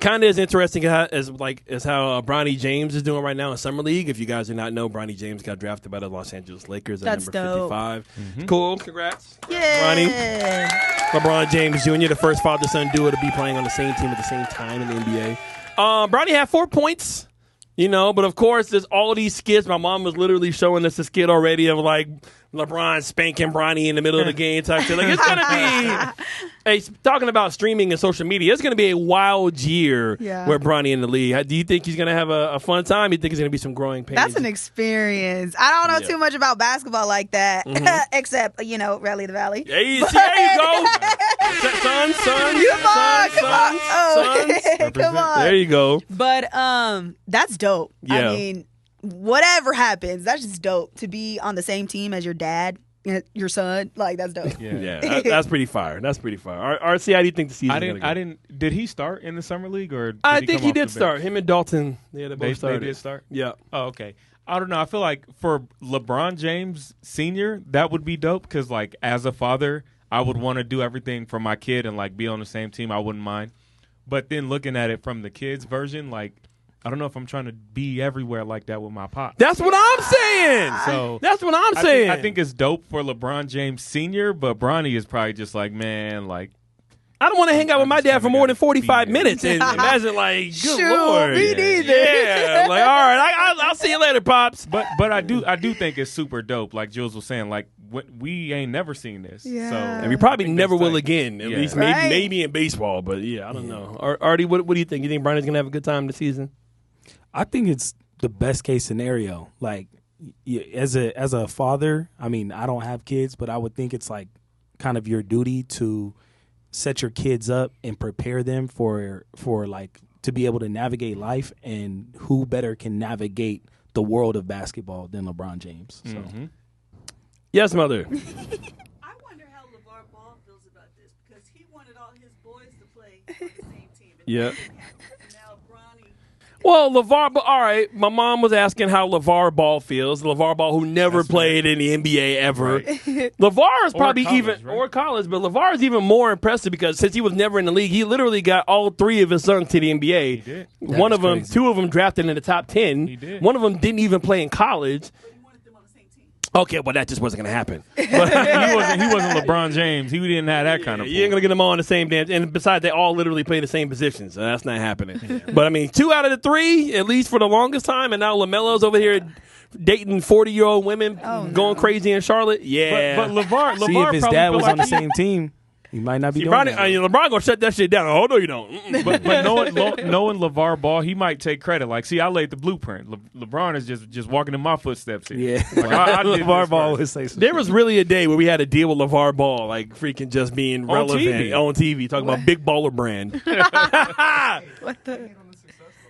kind of is interesting as how Bronny James is doing right now in Summer League. If you guys do not know, Bronny James got drafted by the Los Angeles Lakers at number 55. Cool, congrats. Yeah. Bronny. LeBron James Jr., the first father-son duo to be playing on the same team at the same time in the NBA. Bronny had 4 points. But of course, there's all these skits. My mom was literally showing us a skit already of like LeBron spanking Bronny in the middle of the game type shit. Like it's gonna be talking about streaming and social media. It's gonna be a wild year with Bronny in the league. Do you think he's gonna have a fun time? You think it's gonna be some growing pains? That's an experience. I don't know too much about basketball like that, except Rally the Valley. There you go, son. Come on. There you go. But that's dope. Yeah. I mean, whatever happens, that's just dope to be on the same team as your dad, your son. Like that's dope. Yeah, that's pretty fire. That's pretty fire. RC, how do you think the season? Did he start in the summer league or? I think he did start. Him and Dalton, they both started. They did start. Yeah. Oh, okay. I don't know. I feel like for LeBron James Sr., that would be dope because, like, as a father, I would want to do everything for my kid and like be on the same team. I wouldn't mind. But then looking at it from the kids' version, like, I don't know if I'm trying to be everywhere like that with my pop. That's what I'm saying. So that's what I'm saying. I think it's dope for LeBron James Sr., but Bronny is probably just like, man, like, I don't want to hang out with my dad for more than 45 minutes. And imagine, like, good Lord. Me neither. Yeah. Like, all right, I'll see you later, Pops. But I do think it's super dope. Like Jules was saying, like, we ain't never seen this. Yeah. So, and we probably never will again. At least Right. maybe in baseball. But, yeah, I don't know. Artie, what do you think? You think Bronny's going to have a good time this season? I think it's the best case scenario. Like, as a father, I mean, I don't have kids, but I would think it's like kind of your duty to set your kids up and prepare them for like to be able to navigate life, and who better can navigate the world of basketball than LeBron James. So. Mm-hmm. Yes, Mother. I wonder how LeVar Ball feels about this because he wanted all his boys to play on the same team. Yeah. And now Bronny. Well, LeVar, all right. My mom was asking how LeVar Ball feels. LeVar Ball, who never played in the NBA ever. Right. LeVar is probably or college. but LeVar is even more impressive because since he was never in the league, he literally got all 3 of his sons to the NBA. He did. One of them, crazy. 2 of them drafted in the top 10. He did. One of them didn't even play in college. But he wanted them on the same team. Okay, well, that just wasn't going to happen. he wasn't LeBron James. He didn't have that kind of. You ain't going to get them all on the same damn. And besides, they all literally play the same position, so that's not happening. But, I mean, 2 out of the 3, at least for the longest time, and now LaMelo's over here dating 40-year-old women, going crazy in Charlotte. Yeah. But LeVar See, if his probably dad feel was like on the same team, he might not be doing that. LeBron gonna shut that shit down. Oh no, you don't. But knowing LeVar Ball, he might take credit. Like, see, I laid the blueprint. LeBron is just walking in my footsteps here. Yeah, Like, I did LeVar this Ball first. would say something. There was really a day where we had to deal with LeVar Ball, like freaking just being On relevant TV. on TV, talking about big baller brand. What the?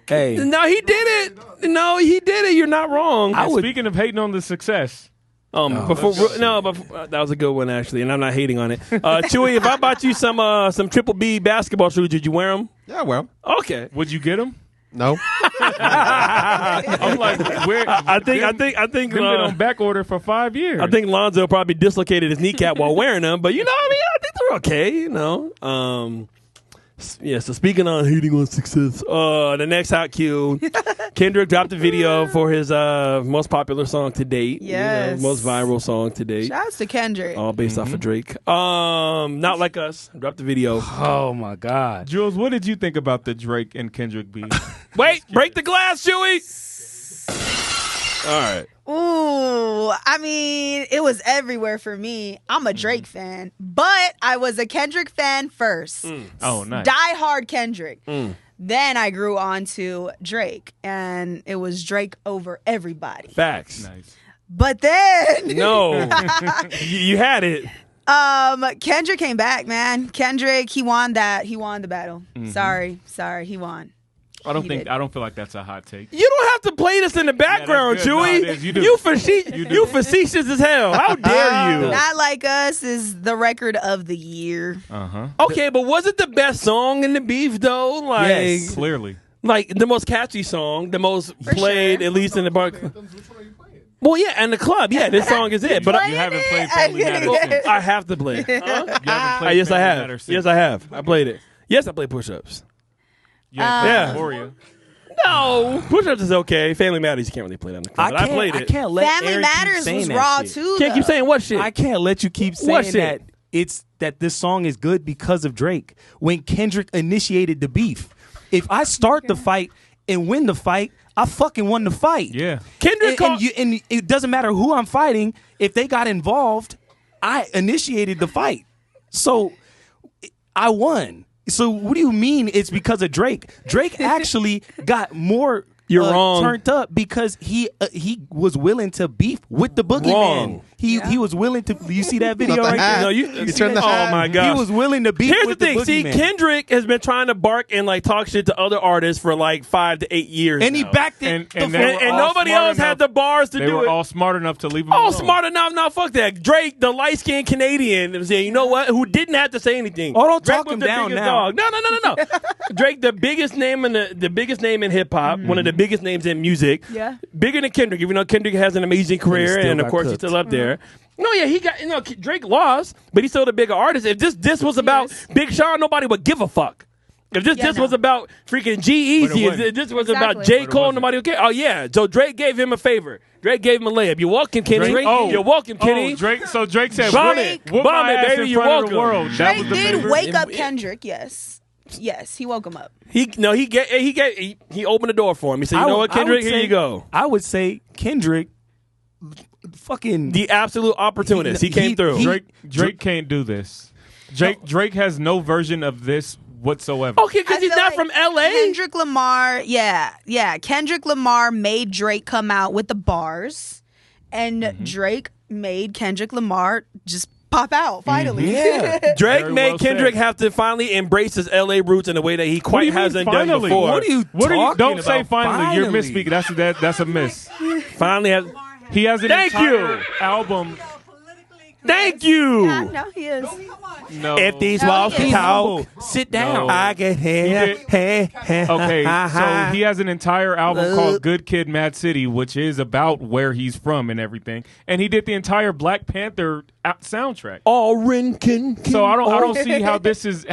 Hey, No, he did it. No, he did it. You're not wrong. And speaking of hating on the success, but that was a good one actually, and I'm not hating on it. Chewy, if I bought you some Triple B basketball shoes, did you wear them? Yeah, well, Okay. would you get him? no. I'm like, where? I think Them been on back order for 5 years. I think Lonzo probably dislocated his kneecap while wearing them, but you know, I mean, I think they're okay. You know. Yeah. So speaking on hating on success, the next hot cue, Kendrick dropped a video for his most popular song to date. Yes. Most viral song to date. Shouts to Kendrick. All based off of Drake. Not Like Us. Dropped the video. oh my God. Jules, what did you think about the Drake and Kendrick beef? Wait, break the glass, Chewy. All right. Ooh, I mean, it was everywhere for me. I'm a Drake fan, but I was a Kendrick fan first. Oh, nice. Die hard Kendrick. Then I grew on to Drake, and it was Drake over everybody. Facts. Nice. But then, No. you had it. Kendrick came back, man. Kendrick, he won the battle. Sorry, he won. I don't He think did. I don't feel like that's a hot take. You don't have to play this in the background, good. No, Chewy. it is. You do. You facetious as hell. How dare you? Not Like Us is the record of the year. Okay, but was it the best song in the beef though? Like, Yes. Clearly. like the most catchy song, the most played, sure. at least in the bar. Well, yeah, and the club. Yeah, this song is it. But You haven't played Family Matters since. I have to play. You haven't played Yes, I Family have. Matters since. Yes, I have. I played it. Yes, I played push-ups. Yeah. Euphoria. No, push-ups is okay. Family Matters, you can't really play that in the club. But I played it. I can't let Family Aaron keep Matters saying was that raw shit. too. Can't keep saying what shit. I can't let you keep What saying shit? that this song is good because of Drake. When Kendrick initiated the beef, if I start the fight and win the fight, I fucking won the fight. Yeah. Kendrick and it doesn't matter who I'm fighting. If they got involved, I initiated the fight, so I won. So what do you mean it's because of Drake? Drake actually got more. You're wrong. Turned up because he was willing to beef with the boogeyman. Wrong. He was willing to. You see that video Not the right hat. there? No, you turned the hat. Oh my god. He was willing to beef Here's the with thing. See, boogeyman. Kendrick has been trying to bark and like talk shit to other artists for like 5 to 8 years, and he now. backed it. And the they fuck- were and all nobody smart else had enough- the bars to They do were it. all smart enough to leave him Oh, alone. smart enough. No, fuck that. Drake, the light skinned Canadian, was saying, you know what? Who didn't have to say anything. Oh, don't Drake talk was him the down biggest now. dog. No. Drake, the biggest name in the biggest name in hip hop, one of the biggest names in music. Yeah. Bigger than Kendrick, even though Kendrick has an amazing career, still and of got course he's cooked. still up there. No, yeah, he got Drake lost, but he's still the bigger artist. If this was about Big Sean, nobody would give a fuck. If this was about freaking G-Eazy, But it if this was Exactly. about J. But it Cole, wasn't. nobody would care. Oh, yeah. So Drake gave him a favor. Drake gave him a layup. You're welcome, Kenny. Drake- You're welcome, Kenny. Oh, Drake. So Drake said, Bomb "Whoop it. whoop Bomb my it, ass baby. in You're front of the welcome." world." That Drake was the did favor? wake up Kendrick. Yes, he woke him up. He opened the door for him. He said, you know what, Kendrick? Here you go. I would say Kendrick, fucking The absolute opportunist. He came through. Drake can't do this. Drake has no version of this whatsoever. Okay, because I he's feel not like from L.A. Kendrick Lamar, Kendrick Lamar made Drake come out with the bars, and Drake made Kendrick Lamar just pop out finally. Drake Very made well Kendrick said. have to finally embrace his L.A. roots in a way that he What do quite you mean, hasn't done finally? before. What are you What are you? talking Don't say about? finally. You're Finally. misspeaking. That's a miss. Finally has. He has an Thank entire you. album. Thank you. Yeah, no, he is. No. If these No, walls he can is. talk, sit down. No. I can hear. Okay, so he has an entire album called Good Kid, Mad City, which is about where he's from and everything. And he did the entire Black Panther soundtrack. Orange can. So I don't see how this is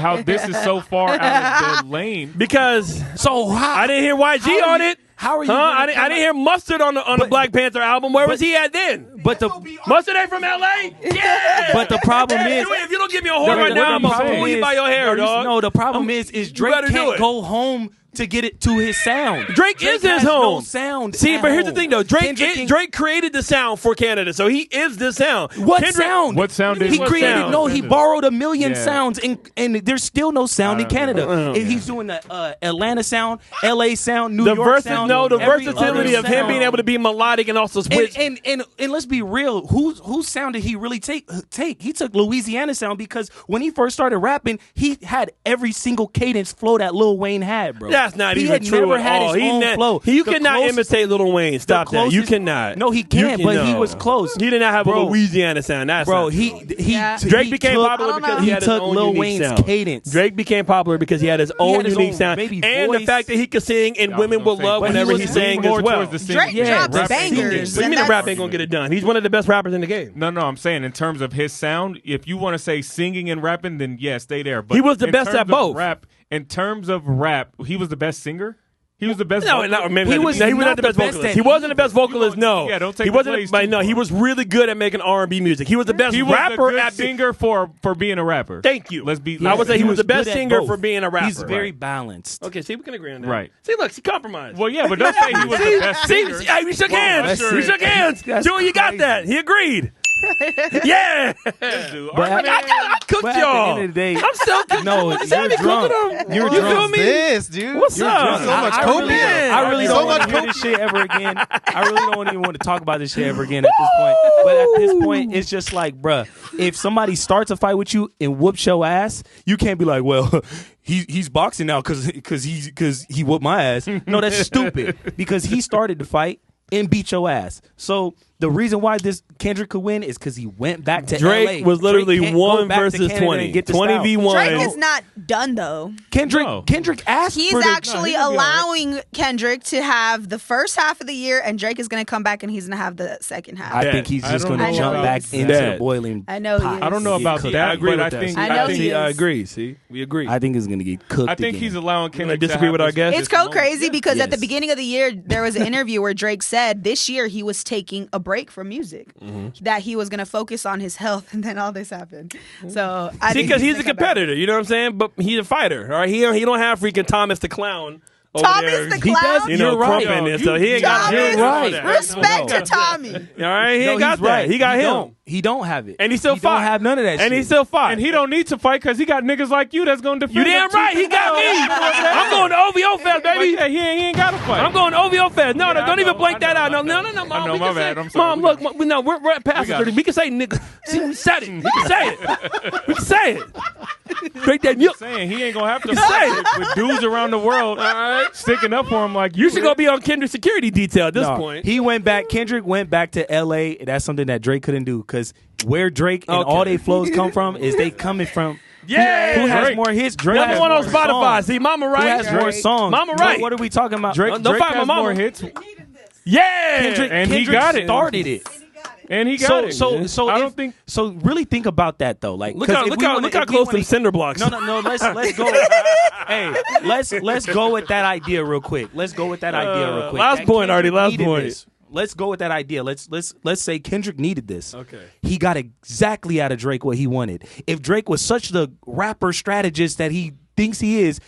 so far out of the lane. Because So how I didn't hear YG How are on you- it. how are you Huh? gonna I didn't come hear Mustard on the Black Panther album. Where was he at then? But the Mustard ain't from LA? Yeah. But the problem is- if you don't give me a horn No, right what now, I'm I'm gonna saying pull you is- by your hair, dog. No, the problem is Drake better do can't it. go home to get it to his sound. Drake is his has home. No sound. See, at but here's the home. thing, though. Kendrick Drake created the sound for Canada, so he is the sound. What Kendrick- sound? What sound did he what created? sound? No, he borrowed a million Yeah. sounds, and there's still no sound in Canada. know. And he's doing the Atlanta sound, LA sound, New The York sound. the every versatility other of him sound. being able to be melodic and also switch. And let's be real. Whose sound did he really take? He took Louisiana sound because when he first started rapping, he had every single cadence flow that Lil Wayne had, bro. That's not he even had true never at had all. his own flow. You The cannot closest- imitate Lil Wayne. Stop the that. You closest- cannot. No, he can't, but he was close. He did not have Bro. a Louisiana sound. That's Bro, not he true. Drake he became took- popular I don't because know. he He had his took own Lil unique Wayne's sound. cadence. Drake became popular because he had his own had his unique own sound, maybe and the voice. fact that he could sing and I was women gonna would say, love but whenever was he way sang more as well. towards the singing. Drake Yeah, drops rap bangers. singing. What do you mean and the that's- rap ain't gonna get it done? He's one of the best rappers in the game. No, I'm saying in terms of his sound, if you want to say singing and rapping, then yeah, stay there. But He was the in best terms at of both. In terms of rap, he was the best singer. He was the best. No, vocalist? not, maybe He not, was no, he was not not the best the best vocalist. at He wasn't the best vocalist. No, Yeah, don't take he the wasn't. praise But too no, he far. was really good at making R&B music. He was the best He was rapper a good at singer for being a rapper. Thank you. Let's be. I would say he was the best good at singer both. for being a rapper. He's very Right. balanced. Okay, see, we can agree on that. Right. See, look, he compromised. Well, yeah, but don't say he was the best singer. See, hey, we shook Well, hands. sure. We shook hands. That's Joey, you got crazy. that. He agreed. Yeah. Dude, But I cooked But at the y'all. end of the day- I'm still cooking. No, Sammy you're drunk. cooking them. You're You feel drunk. me? This, dude. What's You're up? drunk. So much I coke. really So don't much want to hear coke. this shit ever again. I really don't even want to talk about this shit ever again at this point. But at this point, it's just like, bruh, if somebody starts a fight with you and whoops your ass, you can't be like, well, he's boxing now because he whooped my ass. No, that's stupid because he started the fight and beat your ass. So The reason why this Kendrick could win is because he went back to Drake LA. was literally Drake can't go 1 back to versus Canada 20. and get the 20 style. v 1. Drake is not done though. Kendrick asked He's for the, actually allowing Kendrick to have the first half of the year, and Drake is going to come back and he's going to have the second half. I think he's just I don't going to know jump about back into that. the boiling I know he pot. is. I don't know about Get that, cooked. I agree but with I that. think I know he See, I is. agree. See, we agree. I think it's going to get cooked I think again. he's allowing Kendrick disagree to with have our guest? It's so crazy because at the Yes. beginning of the year, there was an interview where Drake said this year he was taking a break from music, that he was going to focus on his health, and then all this happened. So I See, think because he's a gonna come back. competitor, you know what I'm saying? But he's a fighter, all right? He don't have freaking Thomas the Clown over Thomas there. the He Clown? does, you know, You're right. crumping and so he ain't got Thomas, you're right. Respect No. to Tommy. All right, he No, ain't got he's that. right. He got him. He don't have it. And he still he fought. don't have none of that shit. And he still fought. And he don't need to fight because he got niggas like you that's going to defend You damn him right, he got me. I'm going to OVO Fest, baby. Like, he ain't got to fight. I'm going to OVO Fest. No, Yeah, don't I even know, blank I that know, out. No, I know. Mom. I know, we my can bad. say, I'm sorry. Mom, look, no, we're at past got 30. it. We can say nigga. See, we said it. We can say it. We can say it. Drake that milk. saying he ain't going to have to say fight with dudes around the world sticking up for him like You should go be on Kendrick's security detail at this No, point. he went back. Kendrick went back to L.A. That's something that Drake couldn't do because where Drake and Okay. all their flows come from is they coming from. Yeah, who has Drake. more hits? Drake Number has one on more Spotify. songs. See, Mama Who right. has more songs? Mama right. What are we talking about? Drake, Don't Drake fight my has mama. more hits. Yeah. Kendrick, And he Kendrick got it. started it. And he got it. So I if- don't think. So really think about that though. Like, Look 'cause how if look we how wanna- look how if we close wanna- them cinder blocks. No. Let's go. Hey, let's go with that idea real quick. Let's go with that idea real quick. last That point, Artie, Kendrick last needed point. this. Let's go with that idea. Let's say Kendrick needed this. Okay. He got exactly out of Drake what he wanted. If Drake was such the rapper strategist that he thinks he is,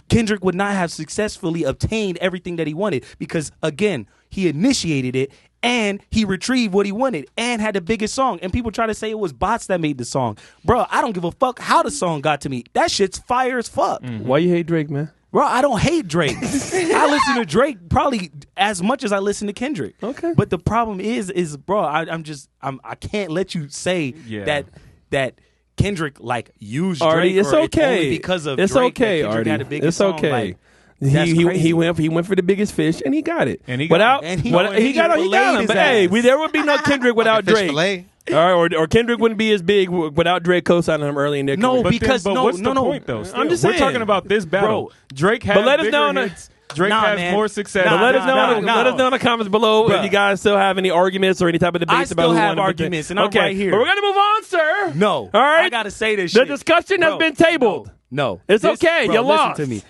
Kendrick would not have successfully obtained everything that he wanted because again, he initiated it and he retrieved what he wanted and had the biggest song. And people try to say it was bots that made the song. Bro, I don't give a fuck how the song got to me. That shit's fire as fuck. Why you hate Drake, man? Bro, I don't hate Drake. I listen to Drake probably as much as I listen to Kendrick. Okay. But the problem is bro, I can't let you say Yeah. that Kendrick like used Artie, Drake it's or okay. only because of it's Drake that okay, Kendrick Artie. had the biggest It's song. okay. Like, that's he crazy. went for the biggest fish and he got it. And he got without it. And he what- he got filleted him. his But hey, ass. there would be no Kendrick without Fish Drake. fillet. All right, or Kendrick wouldn't be as big without Drake co-signing him early in their No, career. But because then, but no, what's no, the no. point though? Still, I'm just we're saying. talking about this battle. Bro, Drake has but let us bigger know in the- hits. Drake Nah, has man. more success. Nah, But let us know. nah. Let us know in the comments below if Bruh. you guys still have any arguments or any type of debates I about still who have won. arguments, and I'm okay, right here. but we're gonna move on, sir. No. all right. I gotta say this The shit. discussion has Bro, been tabled. No. It's This- okay. bro, You listen lost. to me.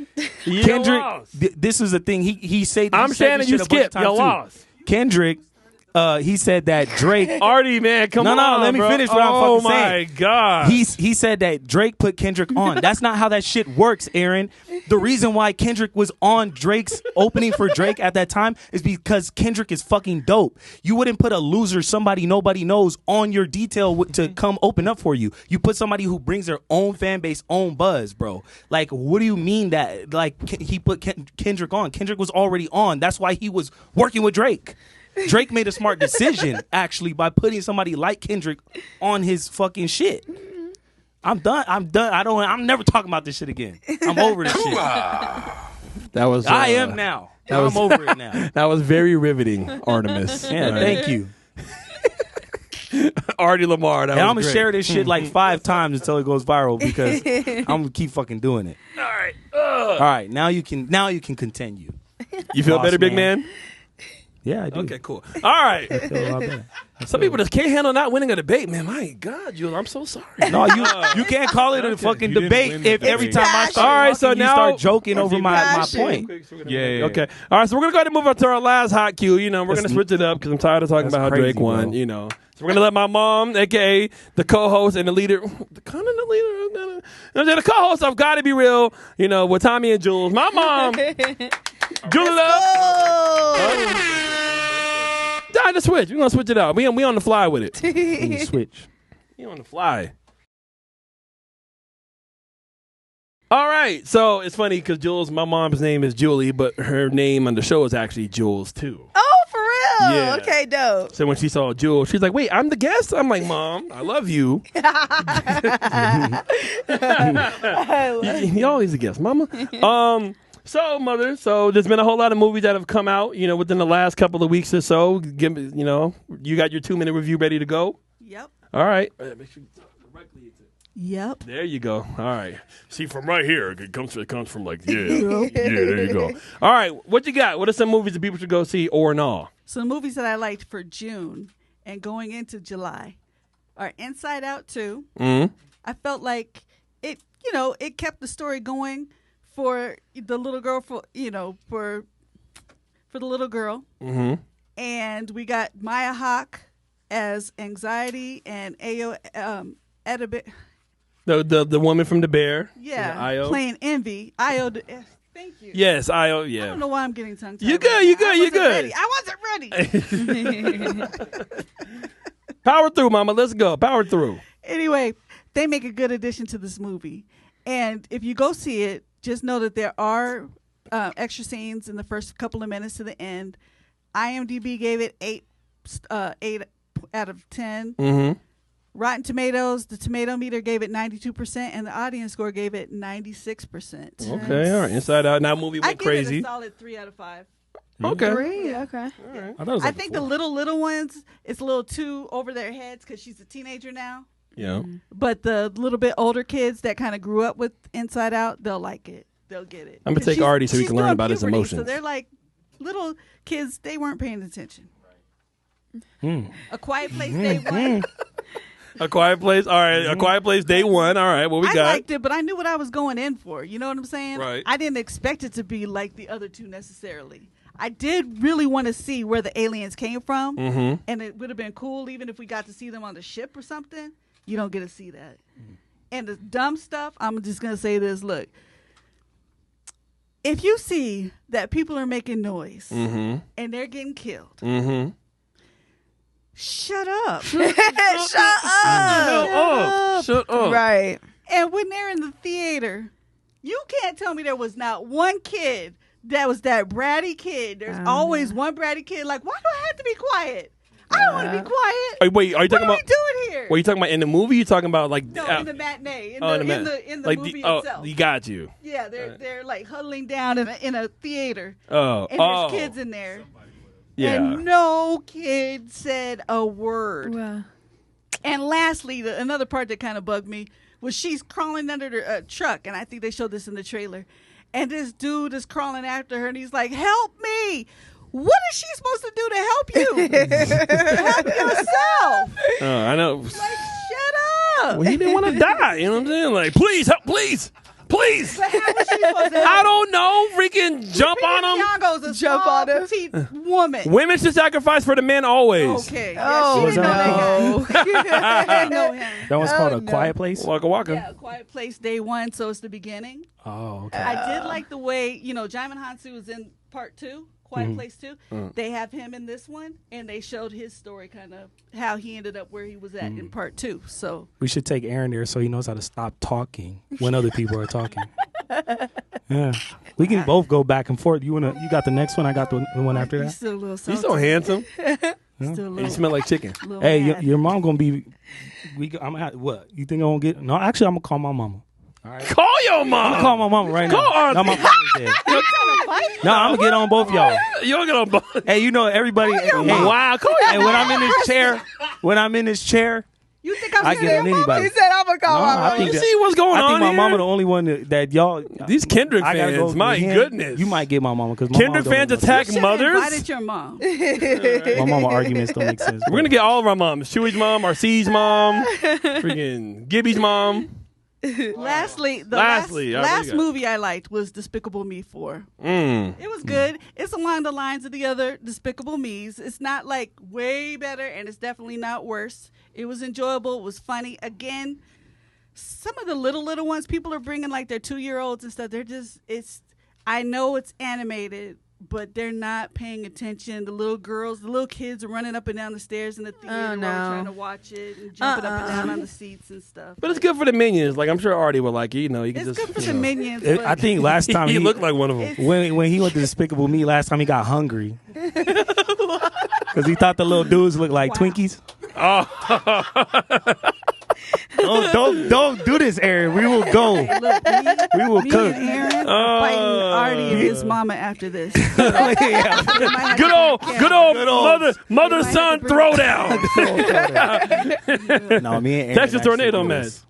You Kendrick, lost. this is the thing. He said. I'm he said saying this that you shit a bunch of skipped. You times, too. lost. Kendrick, he said that Drake. Artie, man, come on. No, let me bro. finish what I'm oh fucking saying. my god. He said that Drake put Kendrick on. That's not how that shit works, Aaron. The reason why Kendrick was on Drake's opening for Drake at that time is because Kendrick is fucking dope. You wouldn't put a loser, somebody nobody knows, on your detail to come open up for you. You put somebody who brings their own fan base, own buzz, bro. Like, what do you mean that? Like, he put Kendrick on. Kendrick was already on. That's why he was working with Drake. Drake made a smart decision, actually, by putting somebody like Kendrick on his fucking shit. I'm done. I'm never talking about this shit again. I'm over this shit. that was. I am now. I'm over it now. That was very riveting, Artemis. Yeah, thank you. Artie Lamar. That And was I'm gonna great. share this shit like 5 times until it goes viral because I'm gonna keep fucking doing it. All right. Now you can continue. You feel Boss better, big man. man? Yeah, I do. Okay, cool. All right. I feel a lot better. Some people just can't handle not winning a debate, man. My God, Jules, I'm so sorry. No, you can't call it a fucking You didn't debate win the if every debate. time I start All right, talking, so you now- start joking over my passion. point. Yeah. Okay. All right, so we're going to go ahead and move on to our last hot cue. You know, we're going to That's- switch it up because I'm tired of talking that's about how crazy, Drake won, bro. you know. So we're going to let my mom, a.k.a. the co-host and the leader, the co-host of Gotta Be Real, you know, with Tommy and Jules. My mom, Jules. Nah, just switch. We're going to switch it up. We on the fly with it. You switch. We on the fly. All right. So it's funny because Jules, my mom's name is Julie, but her name on the show is actually Jules too. Oh, for real? Yeah. Okay, dope. So when she saw Jules, she's like, "Wait, I'm the guest." I'm like, "Mom, I love you. You always a guest, Mama." So, Mother, there's been a whole lot of movies that have come out, within the last couple of weeks or so. Give me, you got your 2-minute review ready to go? Yep. All right. Make sure you talk directly into it. Yep. There you go. All right. See, from right here, it comes from like, yeah, there you go. All right. What you got? What are some movies that people should go see or not? So the movies that I liked for June and going into July are Inside Out 2. Mm-hmm. I felt like it kept the story going for the little girl, for the little girl. Mm-hmm. And we got Maya Hawke as Anxiety and Ayo Edibit. The woman from The Bear. Yeah, Io. playing Envy. Io. Thank you. Yes, Io. Yeah. I don't know why I'm getting tongue tied. You good? You good? You good? I wasn't ready. Power through, Mama. Let's go. Power through. Anyway, they make a good addition to this movie, and if you go see it, just know that there are extra scenes in the first couple of minutes to the end. IMDb gave it 8 out of 10. Mm-hmm. Rotten Tomatoes, the tomato meter gave it 92%, and the audience score gave it 96%. Okay, all right. Inside Out. Now, movie went crazy. I give it a solid 3 out of 5. Okay. 3, okay. All right. I think the little ones, it's a little too over their heads because she's a teenager now. Yeah. But the little bit older kids that kind of grew up with Inside Out, they'll like it. They'll get it. I'm going to take Artie so he can learn about his emotions. So they're like little kids. They weren't paying attention. A Quiet Place Day 1. A Quiet Place. All right. A Quiet Place Day 1. All right. What we got? I liked it, but I knew what I was going in for. You know what I'm saying? Right. I didn't expect it to be like the other two necessarily. I did really want to see where the aliens came from, and it would have been cool even if we got to see them on the ship or something. You don't get to see that. And the dumb stuff, I'm just going to say this. Look, if you see that people are making noise and they're getting killed, shut up. Shut up. Right. And when they're in the theater, you can't tell me there was not one kid that was that bratty kid. There's always one bratty kid. Like, why do I have to be quiet? I don't want to be quiet. Wait, are you talking about? What are we doing here? What are you talking about in the movie? You talking about like? No, in the matinee. In the like movie oh, itself. you got you. Yeah, they're like huddling down in a theater. Oh, and there's kids in there. Yeah. And no kid said a word. Wow. And lastly, another part that kind of bugged me was she's crawling under the truck, and I think they showed this in the trailer. And this dude is crawling after her, and he's like, "Help me!" What is she supposed to do to help you? Help yourself. I know. Like, shut up. Well, he didn't want to die. You know what I'm saying? Like, please help, please. Please. But how was she supposed to help? I don't know. Freaking jump on him. Nyong'o's a small, petite woman. Women should sacrifice for the men always. Okay. Oh, yeah, she didn't know that guy. She didn't know him. That one's called A Quiet Place? Waka waka. Yeah, Quiet Place Day 1, so it's the beginning. Oh, okay. I did like the way, Jaimin Hansu was in part 2, Quiet Place 2. They have him in this one, and they showed his story, kind of how he ended up where he was at in part 2. So We should take Aaron there so he knows how to stop talking when other people are talking. Yeah. We can both go back and forth. You got the next one? I got the one after he's that? still a little He's salty. so handsome. Still a He little, smell like chicken. little Hey, mad. your mom going to be... I'm gonna have, what? You think I'm going to get... No, actually, I'm going to call my mama. All right. Call your I'm mom. going to call my mama right now. Call her. No, my partner's dead. No, I'm going to get on both y'all. You don't get on both. Hey, everybody... Hey, Wow. Call your hey, when I'm in this chair, You think I'm I saying get on anybody. He said, I'm going to call No, my I mama. think You that- see what's going I on think my here? mama the only one that y'all... These Kendrick I gotta fans, go my with him. goodness. You might get my mama because Kendrick fans attack You mothers. invited your mom. My mama arguments don't make sense. We're going to get all of our moms. Chewy's mom, RC's mom, freaking Gibby's mom. Lastly, the Lastly, all right, what last you got? movie I liked was Despicable Me 4. It was good. It's along the lines of the other Despicable Me's. It's not like way better, and it's definitely not worse. It was enjoyable. It was funny. Again, some of the little ones, people are bringing like their 2-year-olds and stuff. They're just, I know it's animated, but they're not paying attention. The little kids are running up and down the stairs in the theater while we're trying to watch it and jumping up and down on the seats and stuff. But it's good for the minions. Like, I'm sure Artie would like it. You can It's just, good for the minions. I think last time he looked like one of them. when he went to Despicable Me last time, he got hungry because he thought the little dudes looked like Twinkies. Don't do this, Aaron. We will go. Hey, look, We will me cook. and Aaron are fighting Artie and his mama after this. Yeah. Good old mother son throwdown. No, me and Aaron. Texas actually tornado do match. this.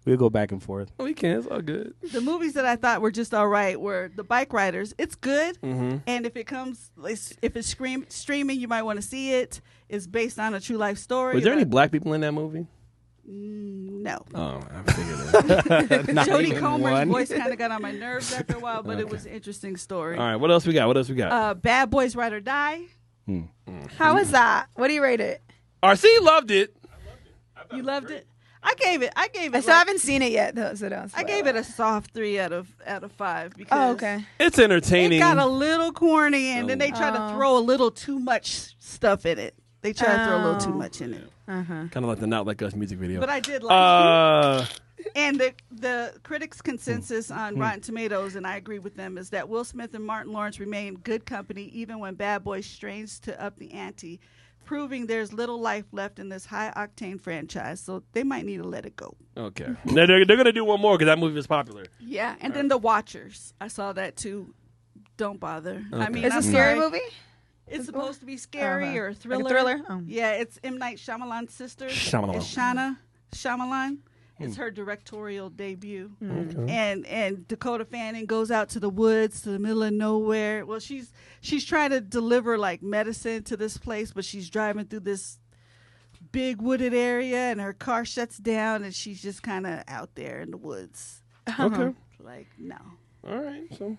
We'll go back and forth. We can. It's all good. The movies that I thought were just all right were The Bike Riders. It's good, and if it's streaming, you might want to see it. It's based on a true life story. Was there any black people in that movie? No. Oh, I figured that. Jodie Comer's voice kind of got on my nerves after a while, but it was an interesting story. All right, what else we got? Bad Boys Ride or Die. How is that? What do you rate it? RC loved it. You loved it? I gave it. I still haven't seen it yet, though. So don't. I gave it a soft 3 out of 5 because Oh, okay. It's entertaining. it got a little corny, and then they try to throw a little too much stuff in it. They try to throw a little too much in it. Kind of like the Not Like Us music video. But I did like it. And the critics' consensus on Rotten Tomatoes, and I agree with them, is that Will Smith and Martin Lawrence remain good company even when Bad Boys strains to up the ante, proving there's little life left in this high-octane franchise. So they might need to let it go. Okay. They're going to do one more because that movie is popular. Yeah, and then The Watchers. I saw that, too. Don't bother. Okay. I mean, It's a I'm scary sorry. movie. It's supposed to be scary or a thriller. Like a thriller? Oh. Yeah, it's M. Night Shyamalan's sister. Shyamalan. It's Shana Shyamalan. It's her directorial debut. And Dakota Fanning goes out to the woods, to the middle of nowhere. Well, she's trying to deliver like medicine to this place, but she's driving through this big wooded area, and her car shuts down, and she's just kind of out there in the woods. Okay. Like, no. All right. So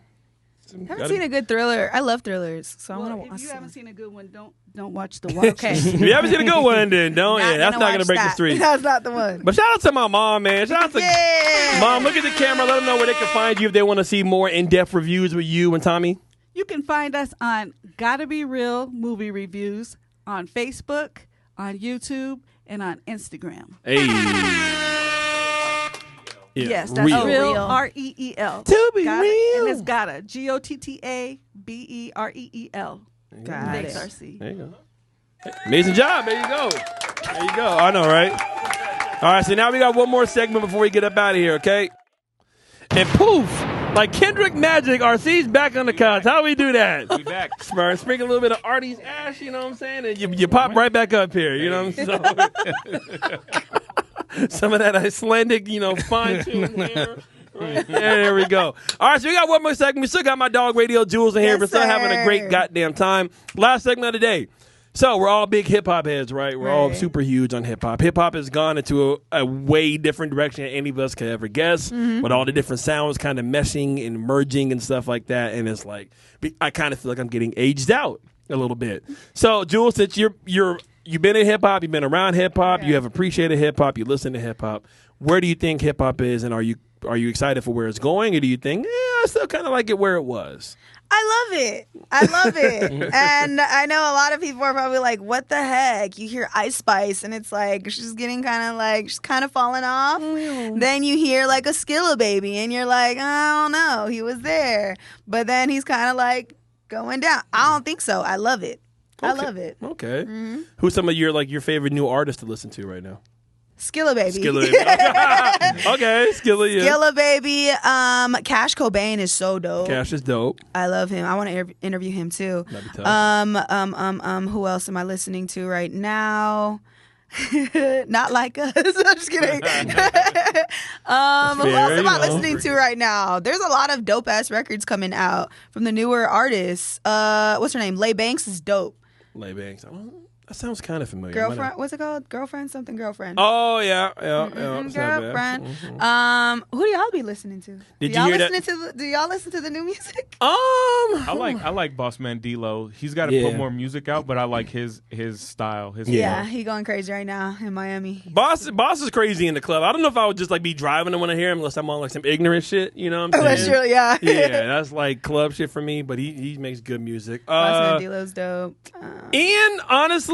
I haven't seen a good thriller. I love thrillers, so I Well, want to watch. if you haven't seen a good one, don't watch The Watchers. Okay. if you haven't seen a good one, then don't. Yeah, that's not going to break the street. That's not the one. But shout out to my mom, man. Shout out to Mom. Look at the camera. Let them know where they can find you if they want to see more in-depth reviews with you and Tommy. You can find us on Gotta Be Real Movie Reviews on Facebook, on YouTube, and on Instagram. Hey. Yeah, Yes, that's real. real. Real. REEL. To be Gotta, real. And it's Gotta. GOTTABEREEL. Got Thanks, it. RC. There you go. Amazing job. There you go. There you go. I know, right? All right, so now we got one more segment before we get up out of here, okay? And poof, like Kendrick magic, RC's back on the couch. How we do that? We back. Sprinkle a little bit of Artie's ash, you know what I'm saying? And you pop right back up here, you know what I'm saying? Some of that Icelandic, fine-tuned hair. Right there we go. All right, so we got one more segment. We still got my dog RadioJulezz in here. Yes, We're still having a great sir. goddamn time. Last segment of the day. So we're all big hip-hop heads, right? We're all Right. super huge on hip-hop. Hip-hop has gone into a way different direction than any of us could ever guess, with all the different sounds kind of meshing and merging and stuff like that. And it's like, I kind of feel like I'm getting aged out a little bit. So, Jules, since you've been in hip-hop, you've been around hip-hop, you have appreciated hip-hop, you listen to hip-hop, where do you think hip-hop is, and are you excited for where it's going, or do you think, I still kind of like it where it was? I love it. I love it. And I know a lot of people are probably like, what the heck? You hear Ice Spice and it's like, she's kind of falling off. Then you hear like a Skilla Baby and you're like, I don't know. He was there. But then he's kind of like going down. I don't think so. I love it. I love it. Okay. Who's some of your favorite new artists to listen to right now? Skilla Baby. Skilla Baby. Okay, Skilla, yeah. Skilla Baby. Cash Cobain is so dope. Cash is dope. I love him. I want to interview him too. That'd be tough. Who else am I listening to right now? Not Like Us. I'm just kidding. Who else am I listening to right now? There's a lot of dope ass records coming out from the newer artists. What's her name? Lay Banks is dope. Lay Banks. That sounds kind of familiar. Girlfriend. What's it called? Girlfriend. Something. Girlfriend. Oh yeah. It's not bad. Girlfriend. Who do y'all be listening to? Did you hear that? Do y'all listen to the new music? I like Boss Man D-Lo. He's got to Yeah. put more music out, but I like his style. His Yeah, flow. he going crazy right now in Miami. Boss is crazy in the club. I don't know if I would just like be driving and want to hear him unless I'm on like some ignorant shit. You know what I'm saying? That's true. Yeah. Yeah, that's like club shit for me. But he makes good music. Boss Man D-Lo's dope. Ian, honestly,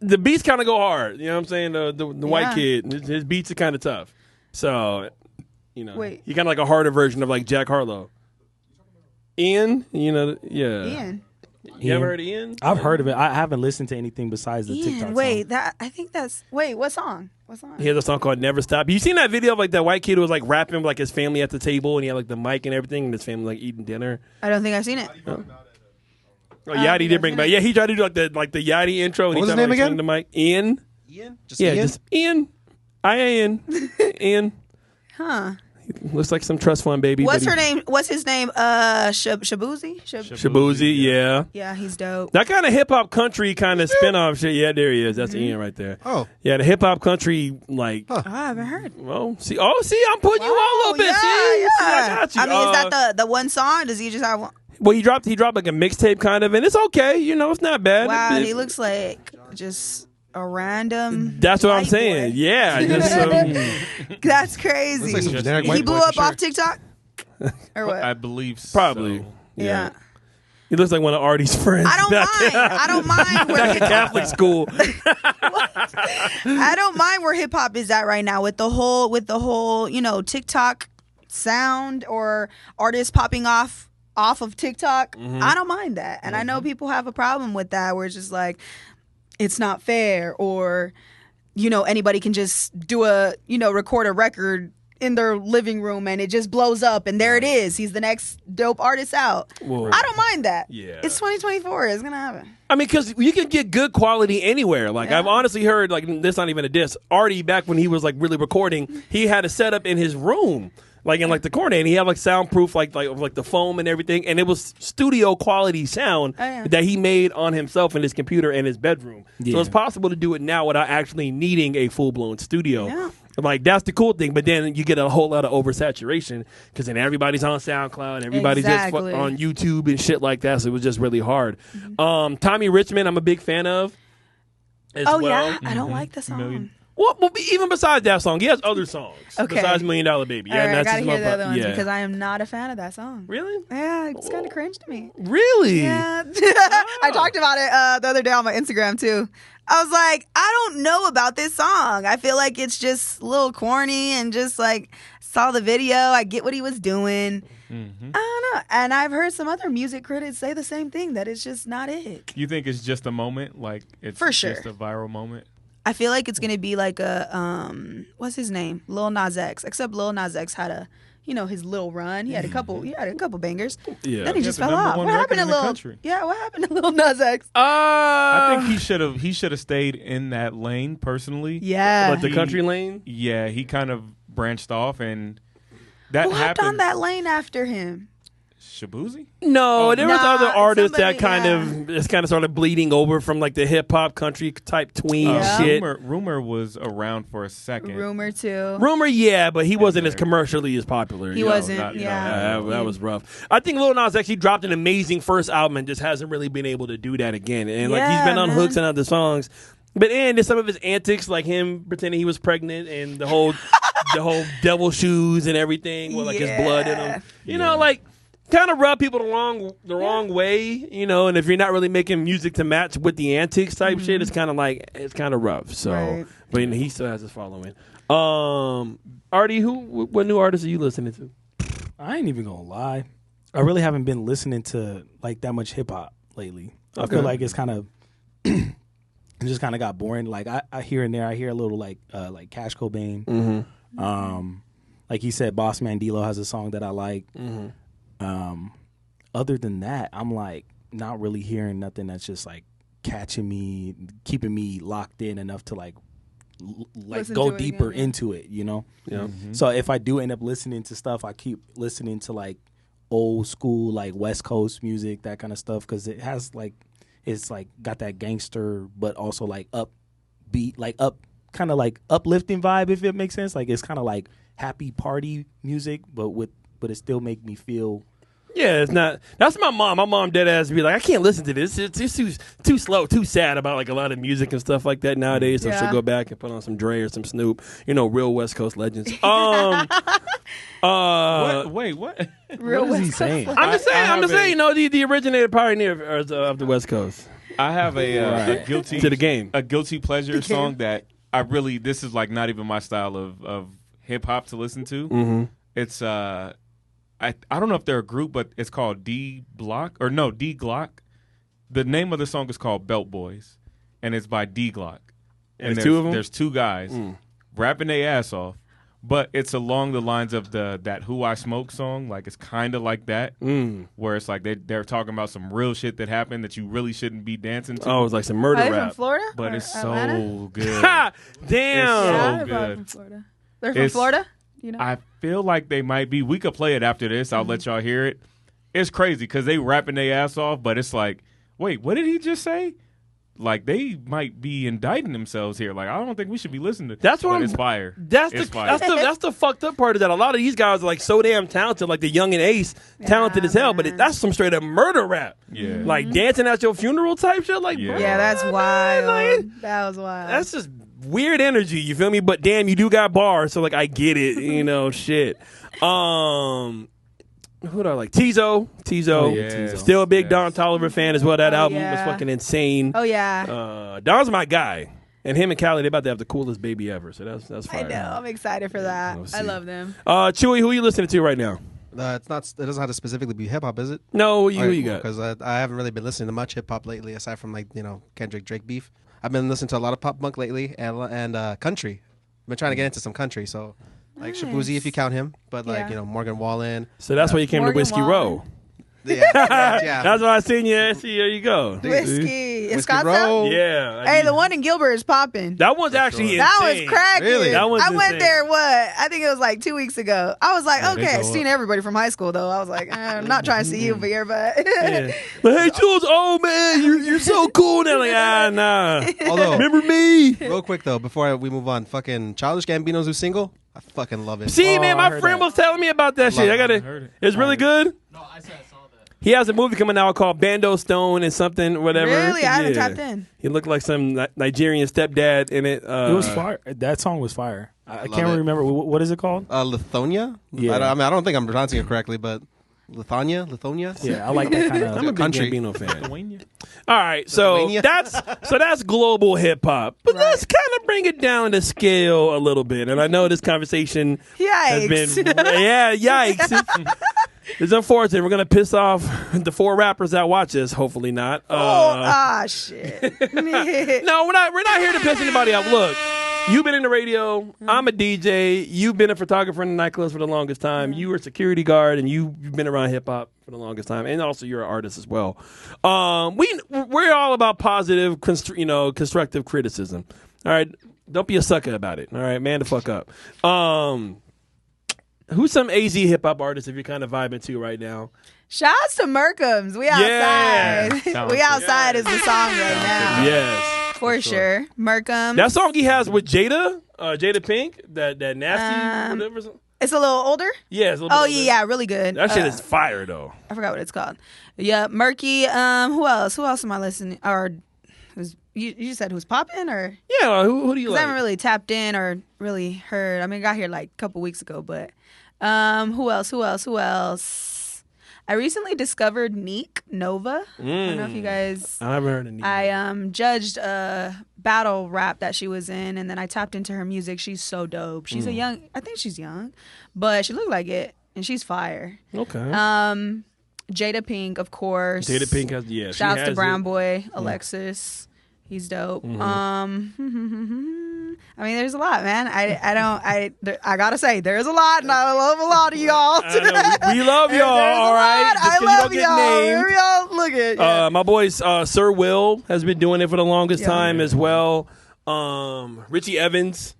the beats kind of go hard. You know what I'm saying? The white Yeah. kid, his beats are kind of tough. So, Wait. he kind of like a harder version of like Jack Harlow. Ian, yeah. Ian. You ever heard of Ian? I've heard of it. I haven't listened to anything besides the TikTok Wait, song. what song? What song? He has a song called Never Stop. You seen that video of like that white kid who was like rapping with like his family at the table and he had like the mic and everything and his family like eating dinner? I don't think I've seen it. Oh, Yachty did bring it back. Yeah, he tried to do like the Yachty intro. And What was his he name again? The mic. Ian. Ian? Just Yeah, Ian? just Ian. Ian. Ian. Huh. Looks like some trust fund baby. What's her name? What's his name? Shabuzi? Shabuzi, yeah. Yeah, he's dope. That kind of hip hop country kind of spin-off shit. Yeah, there he is. That's Ian right there. Oh. Yeah, the hip hop country like. Oh, I haven't heard. Well, see, I'm putting you all up, bitch. Yeah, See, yeah. I got you. I mean, is that the one song? Does he just have one? Well, he dropped like a mixtape kind of, and it's okay. You know, it's not bad. Wow, he looks like just a random. That's what I'm white saying. boy. Yeah, just That's crazy. Looks like some generic He white blew boy for up sure. off TikTok, or what? I believe probably. so. Yeah. He looks like one of Artie's friends. I don't mind where Back in Catholic school. I don't mind where hip hop is at right now with the whole TikTok sound or artists popping off of TikTok. I don't mind that, and I know people have a problem with that, where it's just like it's not fair, or anybody can just do record a record in their living room and it just blows up and there it is. He's the next dope artist out. Whoa. I don't mind that. Yeah. It's 2024. It's gonna happen. I mean, because you can get good quality anywhere. Like, I've honestly heard, like, this not even a diss. Artie, back when he was, like, really recording, he had a setup in his room, like, in, like, the corner, and he had, like, soundproof, like the foam and everything, and it was studio quality sound that he made on himself in his computer in his bedroom. So it's possible to do it now without actually needing a full-blown studio. Yeah. Like, that's the cool thing, but then you get a whole lot of oversaturation because then everybody's on SoundCloud, everybody's just on YouTube and shit like that, so it was just really hard. Tommy Richmond, I'm a big fan of as well. Yeah, I don't like the song. Well, even besides that song, he has other songs besides $1 Million Baby. Yeah, All right, I that's gotta his hear the other ones yeah. because I am not a fan of that song. Really? Yeah, it's kind of cringe to me. Really? Yeah. I talked about it the other day on my Instagram too. I was like, I don't know about this song. I feel like it's just a little corny and just like saw the video. I get what he was doing. I don't know. And I've heard some other music critics say the same thing, that it's just not it. You think it's just a moment? Like it's For sure. just a viral moment? I feel like it's going to be like a, what's his name? Lil Nas X. Except Lil Nas X had a, his little run. He had a couple bangers. Yeah. Then he just the fell number off. one What happened to record in the Lil? country. Yeah, what happened to Lil Nas X? I think he should have stayed in that lane personally. Yeah. Like the country lane? Yeah, he kind of branched off, and that Who hopped happened. on that lane after him? Shabuzi? No, there was Nah, other artists that somebody- kind of started bleeding over from like the hip hop country type tween Yeah. shit. Rumor was around for a second. Rumor too. Rumor, yeah, but he wasn't as commercially as popular. He you know. wasn't. not- yeah. That was rough. I think Lil Nas actually dropped an amazing first album and just hasn't really been able to do that again. And like he's been on man. hooks and other songs. But and there's some of his antics, like him pretending he was pregnant and the whole devil shoes and everything with like his blood in them. You know, like kind of rub people the wrong way, and if you're not really making music to match with the antics type shit, it's kind of rough. So, Right. but he still has his following. Artie, what new artists are you listening to? I ain't even gonna lie. I really haven't been listening to like that much hip hop lately. I feel like it's kind of it just kind of got boring. Like I here and there, I hear a little like Cash Cobain. Like he said, Boss Man D-Lo has a song that I like. Other than that, I'm like not really hearing nothing that's just like catching me, keeping me locked in enough to like Listen go to it deeper again, yeah. into it, Yeah. So if I do end up listening to stuff, I keep listening to like old school like West Coast music, that kind of stuff, because it has like it's like got that gangster but also like upbeat, like kind of like uplifting vibe, if it makes sense. Like it's kind of like happy party music, but it still make me feel. Yeah, it's not. That's my mom. My mom dead ass be like, I can't listen to this. It's too slow, too sad about like a lot of music and stuff like that nowadays. So she'll go back and put on some Dre or some Snoop. Real West Coast legends. Wait, what? Real What is he West Coast. saying? I'm just saying. I have The originator pioneer of the West Coast I have a guilty to the game. a guilty pleasure song that I really, this is like not even my style of hip hop to listen to. It's I don't know if they're a group, but it's called D Glock. The name of the song is called Belt Boys, and it's by D Glock. And there's two of them? There's two guys rapping their ass off, but it's along the lines of that Who I Smoke song. Like, it's kind of like that, where it's like they're talking about some real shit that happened that you really shouldn't be dancing to. Oh, it's like some murder Are they rap. from Florida? But or it's Atlanta? so good. Ha! It's Damn. so Yeah, they're good. from Florida. They're from It's- Florida? You know? I feel like they might be. We could play it after this. I'll let y'all hear it. It's crazy because they rapping their ass off, but it's like, wait, what did he just say? Like, they might be indicting themselves here. Like, I don't think we should be listening to. That's what but I'm- it's fire. That's the fucked up part of that. A lot of these guys are like so damn talented, like the Young and Ace, talented as hell. But that's some straight up murder rap. Yeah. Like dancing at your funeral type shit. Like, Yeah. bro, Yeah, that's wild. like, That was wild. that's just weird energy. You feel me? But damn, you do got bars, so like I get it. You know, shit. Who do I like? Tizo. yeah. Still a big Yes. Don Toliver fan as well. That Oh, album yeah. was fucking insane. Oh, yeah. Don's my guy. And him and Callie, they about to have the coolest baby ever. So that's I fire. know. I'm excited for that. We'll I see. love them. Chewy, who you listening to right now? It's not. It doesn't have to specifically be hip hop, is it? No, who you got? Because I haven't really been listening to much hip hop lately, aside from like Kendrick Drake beef. I've been listening to a lot of pop punk lately and country. I've been trying to get into some country, so like Nice. Shabuzi if you count him, but like Yeah. Morgan Wallen. So that's why you came Morgan to Whiskey Wallen. Row. Yeah. That's why I seen you. See, there you go. Whiskey. In Whiskey Scottsdale? Row. Yeah. Hey, the one in Gilbert is popping. That one's actually That was insane. cracking. Really? That one's I went insane. there, I think it was like 2 weeks ago. I was like, Yeah, they okay, go I've seen up. everybody from high school, though. I was like, I'm not trying to see you over here, but. Yeah. But hey, Jules, oh man, you're so cool now. Like, nah. Although, Remember me? real quick though, before we move on, fucking Childish Gambino's new single, I fucking love it. See, man, I my heard friend that. was telling me about that shit. I heard gotta. it. It's really good. No, I saw that. He has a movie coming out called Bando Stone and something, whatever. Really? I haven't Yeah. tapped in. He looked like some Nigerian stepdad in it. It was fire. That song was fire. I love can't it. remember. What is it called? Lithonia? Yeah. I don't think I'm pronouncing it correctly, but Lithonia? Yeah, I like that kind I'm a of. big country. Gambino fan. All right, so Lithuania? that's global hip hop, but let's kind of bring it down to scale a little bit. And I know this conversation has Yikes. been, yikes. It's unfortunate. We're gonna piss off the 4 rappers that watch this. Hopefully not. Shit. No, we're not here to piss anybody off. Look, you've been in the radio. I'm a DJ. You've been a photographer in the nightclubs for the longest time. You were a security guard, and you've been around hip hop for the longest time, and also you're an artist as well. We're all about positive, constructive criticism. All right, don't be a sucker about it. All right, man, the fuck up. Who's some AZ hip hop artists if you're kind of vibing to right now? Shouts to Merkham's. We Yeah. outside. We outside is the song right now. Yes. For sure. Merkham. That song he has with Jada Pink, that nasty whatever. It's a little older. Yeah, it's a little Oh, bit older. yeah, really good. That shit is fire though. I forgot what it's called. Yeah, Murky. Who else? Who else am I listening? Or you said who's popping or? Yeah, who do you 'Cause like? I haven't really tapped in or really heard. I mean, I got here like a couple weeks ago, but who else? I recently discovered Neek Nova. I don't know if you guys. I haven't heard of Neek. I judged a battle rap that she was in, and then I tapped into her music. She's so dope. She's I think she's young, but she looked like it, and she's fire. Okay. Jada Pink, of course. Jada Pink has she Shouts to has Brown it. Boy, Alexis. He's dope. I mean, there's a lot, man. I gotta say, there's a lot, and I love a lot of y'all. I know. We love y'all, There's a all right? lot. Just I 'cause you love don't get y'all. named. Wherever y'all look at. Yeah. My boys, Sir Will has been doing it for the longest Yeah. time as well. Richie Evans,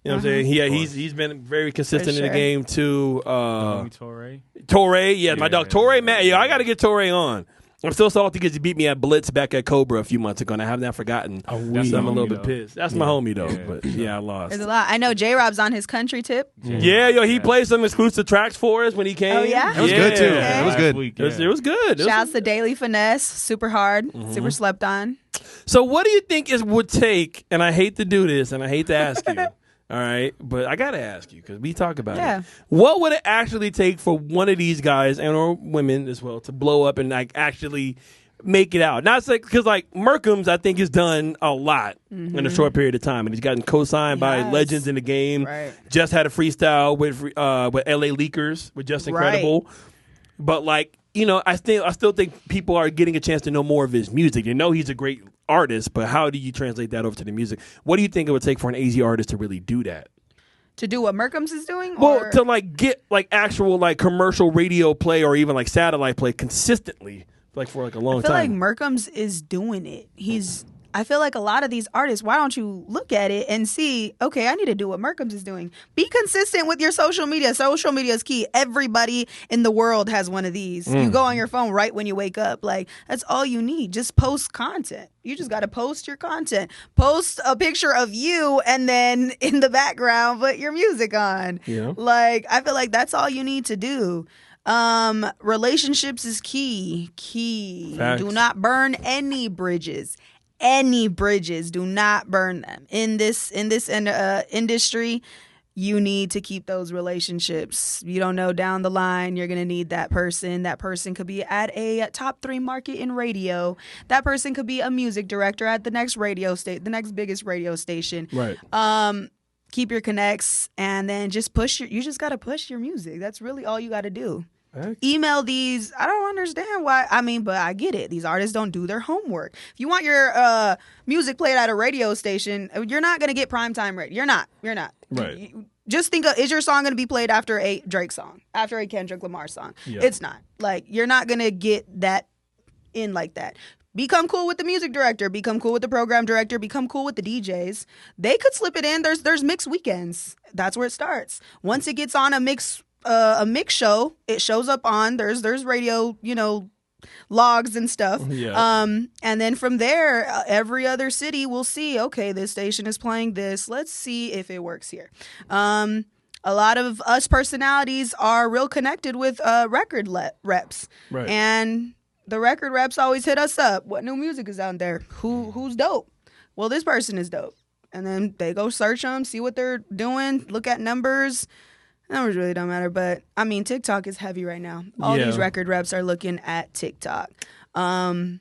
you know what I'm saying? He's been very consistent in the sure. game too. Torre. Torre, yeah, my dog Yeah. Torre, man, yo, I got to get Torre on. I'm still salty because he beat me at Blitz back at Cobra a few months ago, and I have not forgotten. Oh, So I'm a homie, little bit though. pissed. That's my homie though, Yeah. but yeah, I lost. There's a lot. I know J-Rob's on his country tip. Yeah, yo, he played some exclusive tracks for us when he came. Oh, yeah? It was good, too. Yeah. It was good. Week, It was good. It was- Shouts to Daily Finesse. Super hard. Super slept on. So what do you think it would take, and I hate to do this, and I hate to ask you, all right, but I got to ask you because we talk about Yeah. it. What would it actually take for one of these guys, and or women as well, to blow up and like actually make it out? Not because like Merkham's, I think, has done a lot in a short period of time, and he's gotten co-signed by Yes. legends in the game. Right. Just had a freestyle with LA Leakers, with Just Incredible. But like I still think people are getting a chance to know more of his music. He's a great artist, but how do you translate that over to the music? What do you think it would take for an AZ artist to really do that? To do what Merkham's is doing? Well, to like get like actual like commercial radio play or even like satellite play consistently, like for like a long time. I feel like Merkham's is doing it. I feel like a lot of these artists, why don't you look at it and see, okay, I need to do what Merkham's is doing. Be consistent with your social media. Social media is key. Everybody in the world has one of these. You go on your phone right when you wake up. Like, that's all you need. Just post content. You just got to post your content. Post a picture of you and then in the background, put your music on. Yeah. Like, I feel like that's all you need to do. Relationships is key. Facts. Do not burn any bridges. Do not burn them in this industry. You need to keep those relationships. You don't know down the line you're gonna need that person. That person could be at a top 3 market in radio. That person could be a music director at the next the next biggest radio station. Right. Keep your connects and then just you just gotta push your music. That's really all you gotta do. Email these. I don't understand why. But I get it. These artists don't do their homework. If you want your music played at a radio station, you're not going to get primetime radio. You're not. Right. Just think of, is your song going to be played after a Drake song, after a Kendrick Lamar song? Yeah. It's not. Like, you're not going to get that in like that. Become cool with the music director. Become cool with the program director. Become cool with the DJs. They could slip it in. There's mix weekends. That's where it starts. Once it gets on a mix show, it shows up on there's radio, logs and stuff. Yeah. And then from there, every other city will see, okay, this station is playing this. Let's see if it works here. A lot of us personalities are real connected with record reps. Right. And the record reps always hit us up. What new music is out there? Who's dope? Well, this person is dope. And then they go search them, see what they're doing, look at numbers. Numbers really don't matter, but TikTok is heavy right now. All these record reps are looking at TikTok. And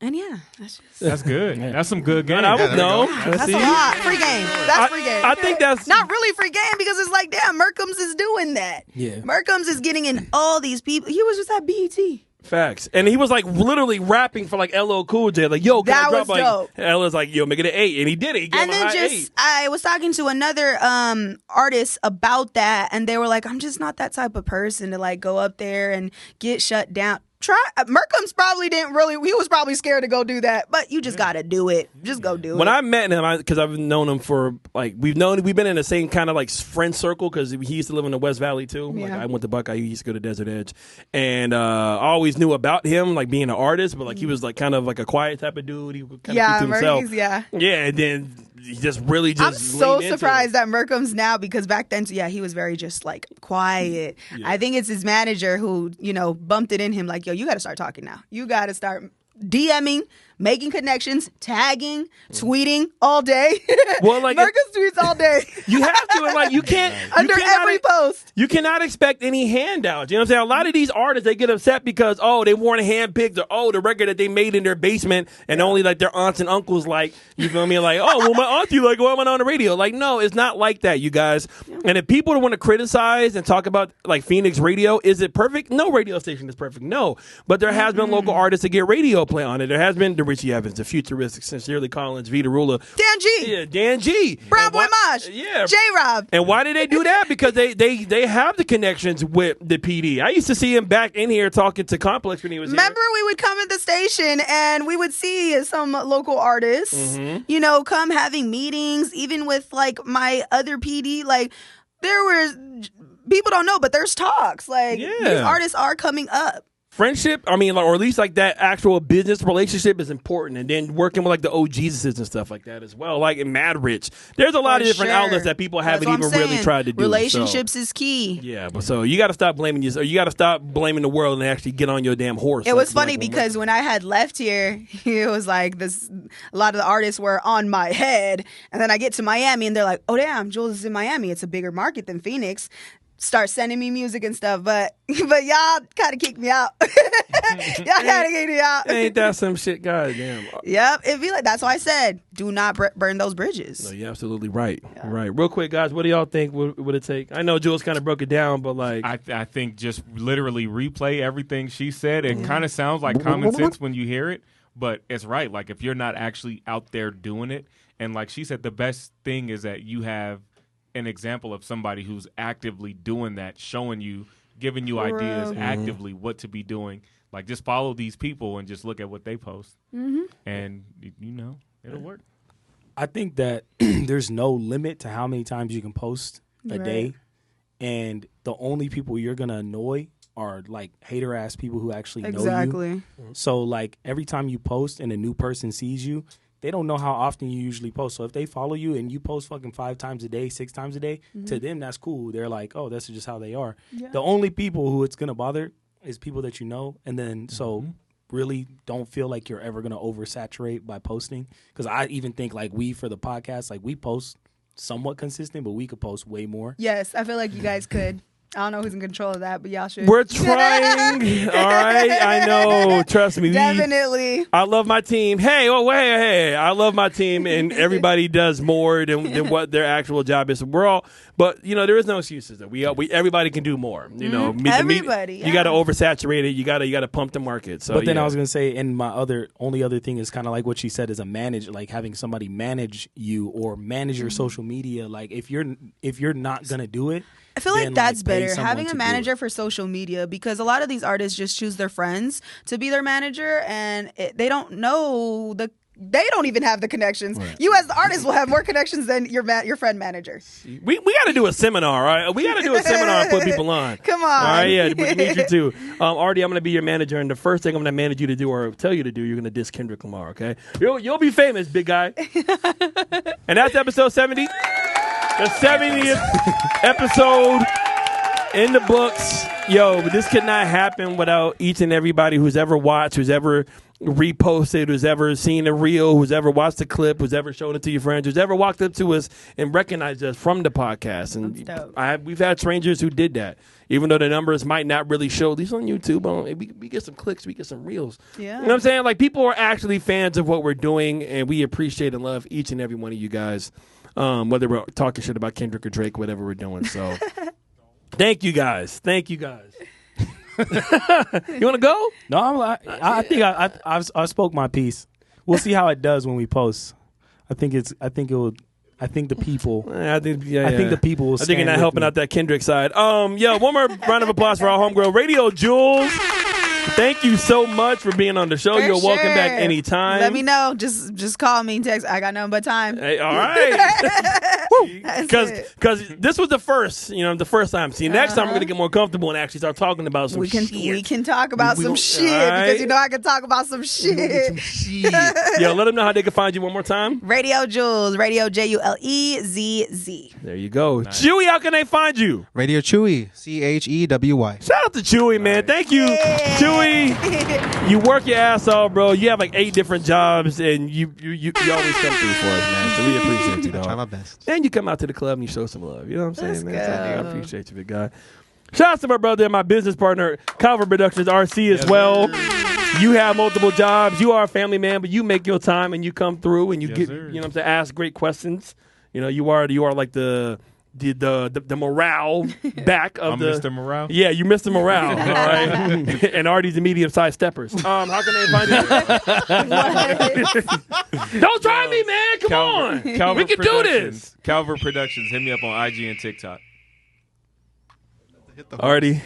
yeah, that's good. Yeah. That's some good game. I would know. That's a lot. Free game. That's free game. I think that's not really free game because it's like, damn, Merkham's is doing that. Yeah. Merkham's is getting in all these people. He was just at BET. Facts. And he was like literally rapping for like LL Cool J. Like, yo, can I drop like dope. LL's like, yo, make it an 8. And he did it. He gave him a high 8. I was talking to another artist about that, and they were like, I'm just not that type of person to like go up there and get shut down. Merkham's probably he was probably scared to go do that, but you just gotta do it. Just go do it. When I met him, because I've known him for like, we've been in the same kind of like friend circle because he used to live in the West Valley too. Yeah. Like I went to Buckeye, he used to go to Desert Edge. And I always knew about him, like being an artist, but like he was like kind of like a quiet type of dude. He would kind of keep to himself. Yeah, and then he just really I'm so surprised at Merkham's now because back then, he was very just like quiet. Yeah. I think it's his manager who, bumped it in him like, yo, you got to start talking now. You got to start DMing, making connections, tagging, tweeting all day. Well, like Merkham's tweets all day. You have to, and like you can't under every post. You cannot expect any handouts. You know what I'm saying? A lot of these artists, they get upset because they weren't handpicked, or the record that they made in their basement and only like their aunts and uncles like. You feel me? Like, well, my auntie like, why am I on the radio? Like, no, it's not like that, you guys. Yeah. And if people want to criticize and talk about like Phoenix radio, is it perfect? No radio station is perfect. No, but there has been local artists that get radio play on it. There has been the Richie Evans, the Futuristic, Sincerely Collins, Vita Rula, Dan G, yeah, Dan G, Brown Boy Maj, yeah, J-Rob. And why did they do that? Because they have the connections with the PD. I used to see him back in here talking to Complex when he was Remember, here. we would come at the station and we would see some local artists, come having meetings, even with like my other PD. Like there was, people don't know, but there's talks. Like these artists are coming up. Friendship, or at least like that actual business relationship is important. And then working with like the OGs and stuff like that as well. Like in Mad Rich. There's a lot of different outlets that people haven't even really tried to do. Relationships is key. Yeah, but so you got to stop blaming yourself. You got to stop blaming the world and actually get on your damn horse. It was funny because when I had left here, it was like this. A lot of the artists were on my head. And then I get to Miami and they're like, oh, damn, Jules is in Miami. It's a bigger market than Phoenix. start sending me music and stuff. But y'all kind of kicked me out. Y'all kind of kicked me out. Ain't that some shit? Goddamn. Yep, it'd be like, that's why I said, do not burn those bridges. No, you're absolutely right. Yeah. Right. Real quick, guys, what do y'all think would it take? I know Jules kind of broke it down, but like, I think just literally replay everything she said. It kind of sounds like common sense when you hear it, but it's right. Like, if you're not actually out there doing it, and like she said, the best thing is that you have an example of somebody who's actively doing that, showing you, giving you ideas actively what to be doing. Like, just follow these people and just look at what they post, and it'll work. I think that there's no limit to how many times you can post a day, and the only people you're gonna annoy are like hater ass people who actually know you. So like every time you post and a new person sees you, they don't know how often you usually post. So if they follow you and you post fucking 5 times a day, 6 times a day, to them that's cool. They're like, oh, that's just how they are. Yeah. The only people who it's gonna bother is people that you know, and then so really don't feel like you're ever gonna oversaturate by posting. Because I even think like we for the podcast, like we post somewhat consistent, but we could post way more. Yes, I feel like you guys could. I don't know who's in control of that, but y'all should. We're trying. All right. I know. Trust me. Definitely. I love my team. Hey, I love my team, and everybody does more than what their actual job is. We're all, but there is no excuses. We everybody can do more. Everybody. You got to oversaturate it. You got to pump the market. So, but then I was gonna say, and my only other thing is kind of like what she said is like having somebody manage you or manage your social media. Like if you're not gonna do it. I feel like that's better, having a manager for social media, because a lot of these artists just choose their friends to be their manager, and they don't know they don't even have the connections. Right. You as the artist will have more connections than your friend manager. We got to do a seminar, right? We got to do a seminar and put people on. Come on. All right, yeah, we need you too. Artie, I'm going to be your manager, and the first thing I'm going to manage you to do or tell you to do, you're going to diss Kendrick Lamar, okay? You'll be famous, big guy. And that's episode 70. The 70th episode in the books. Yo, this could not happen without each and everybody who's ever watched, who's ever reposted, who's ever seen a reel, who's ever watched a clip, who's ever shown it to your friends, who's ever walked up to us and recognized us from the podcast. And we've had strangers who did that, even though the numbers might not really show, at least on YouTube. We get some clicks, we get some reels. Yeah. You know what I'm saying? Like, people are actually fans of what we're doing, and we appreciate and love each and every one of you guys. Whether we're talking shit about Kendrick or Drake, whatever we're doing. So, thank you guys. You want to go? No, I think I spoke my piece. We'll see how it does when we post. I think the people. I think the people will. I think you're not helping out that Kendrick side. One more round of applause for our homegirl, RadioJulezz. Thank you so much for being on the show. You're welcome back anytime. Let me know. Just call me and text. I got nothing but time. Hey, all right. Because this was the first, the first time. See, next time we're going to get more comfortable and actually start talking about some shit. We can talk about some shit, because I can talk about some shit. Yo, let them know how they can find you one more time. RadioJulezz. Radio JULEZZ. There you go. Nice. Chewy, how can they find you? Radio Chewy. CHEWY. Shout out to Chewy, man. Thank you, Chewy. You work your ass off, bro. You have like 8 different jobs, and you always come through for us, man. So we appreciate you, dog. Try my best. And you come out to the club and you show some love. You know what I'm saying, man? So I appreciate you, big guy. Shout out to my brother and my business partner, Calvin Productions RC, as well. You have multiple jobs. You are a family man, but you make your time and you come through and you get, you know what I'm saying, ask great questions. You are like the morale back of I'm Mr. Morale? Yeah, you Mr. Morale, all right? And Artie's the medium-sized steppers. How can they find you? Don't try me, man. Come on. We can do this. Calvin Productions. Hit me up on IG and TikTok. Artie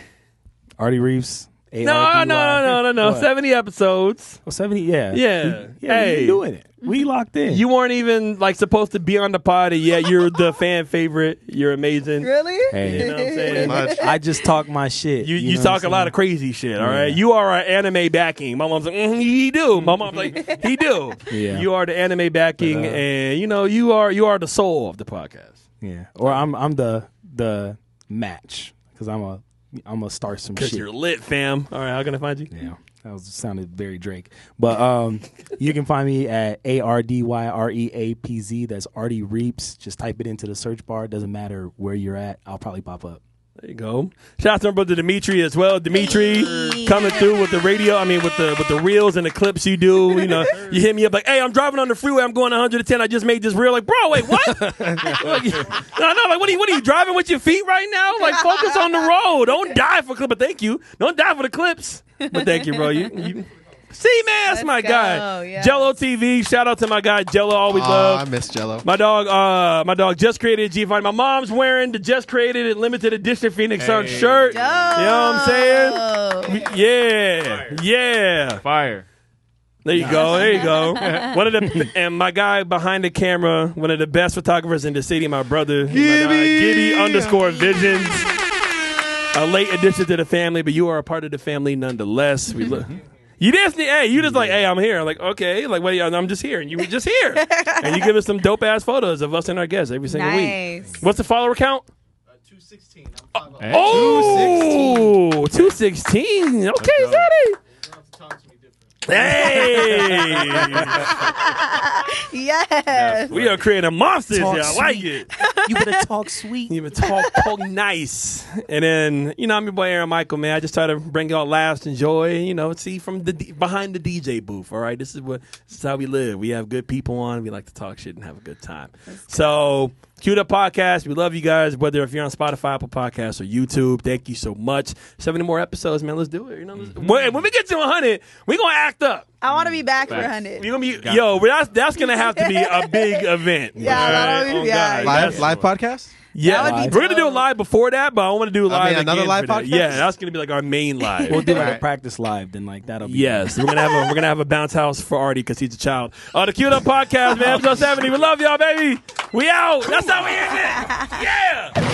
Reeves. No. 70 episodes. 70, yeah. Yeah. Hey. We doing it. We locked in. You weren't even supposed to be on the pod, and yet you're the fan favorite. You're amazing. Really? Hey. You know what I'm saying? I just talk my shit. You talk a lot of crazy shit, all right? You are our anime backing. My mom's like, he do. My mom's like, he do. Yeah. You are the anime backing, and you are the soul of the podcast. Yeah. Or I'm the match, because I'm gonna start some shit. Because you're lit, fam. All right, how can I find you? Yeah, that sounded very Drake. But you can find me at ARDYREAPZ. That's Artie Reeps. Just type it into the search bar. It doesn't matter where you're at. I'll probably pop up. There you go. Shout out to my brother Dimitri as well. Dimitri coming through with the radio. I mean, with the reels and the clips you do. You know, you hit me up like, hey, I'm driving on the freeway. I'm going 110. I just made this reel. Like, bro, wait, what? Like, like, what are you driving with your feet right now? Like, focus on the road. Don't die for clips. But thank you. Don't die for the clips. But thank you, bro. You see, man, that's my guy. Yes. Jello TV. Shout out to my guy Jello. Always love. I miss Jello. My dog just created Giovanni. My mom's wearing the just created and limited edition Phoenix Suns shirt. Dope. You know what I'm saying? Yeah. Fire. There you go. And my guy behind the camera, one of the best photographers in the city, my brother, Gibby _Visions. A late addition to the family, but you are a part of the family nonetheless. We look. You just like, hey, I'm here. I'm like, okay, like, wait, I'm just here, and you were just here, and you give us some dope ass photos of us and our guests every single week. What's the follower count? 216. Oh, 216. Okay, Zaddy. Hey! Yes. We are creating monsters here. I like it. You better talk sweet. You better talk nice. And then, I'm your boy Aaron Michael, man. I just try to bring y'all laughs and joy, see from behind the DJ booth, all right? This is how we live. We have good people on. We like to talk shit and have a good time. So, Queued Up Podcast. We love you guys, whether if you're on Spotify, Apple Podcasts, or YouTube. Thank you so much. 70 more episodes, man. Let's do it. When we get to 100, we're going to act up. I want to be back for 100. We're gonna be, that's going to have to be a big event. Live podcast? Yeah, we're going to do a live before that, but I want to do live another live podcast. Yeah, that's going to be like our main live. We'll do like a practice live, then like that'll be. Yes, we're gonna have a bounce house for Artie because he's a child. The Queued Up Podcast, man, episode 70. We love y'all, baby. We out. That's how we end it. Yeah.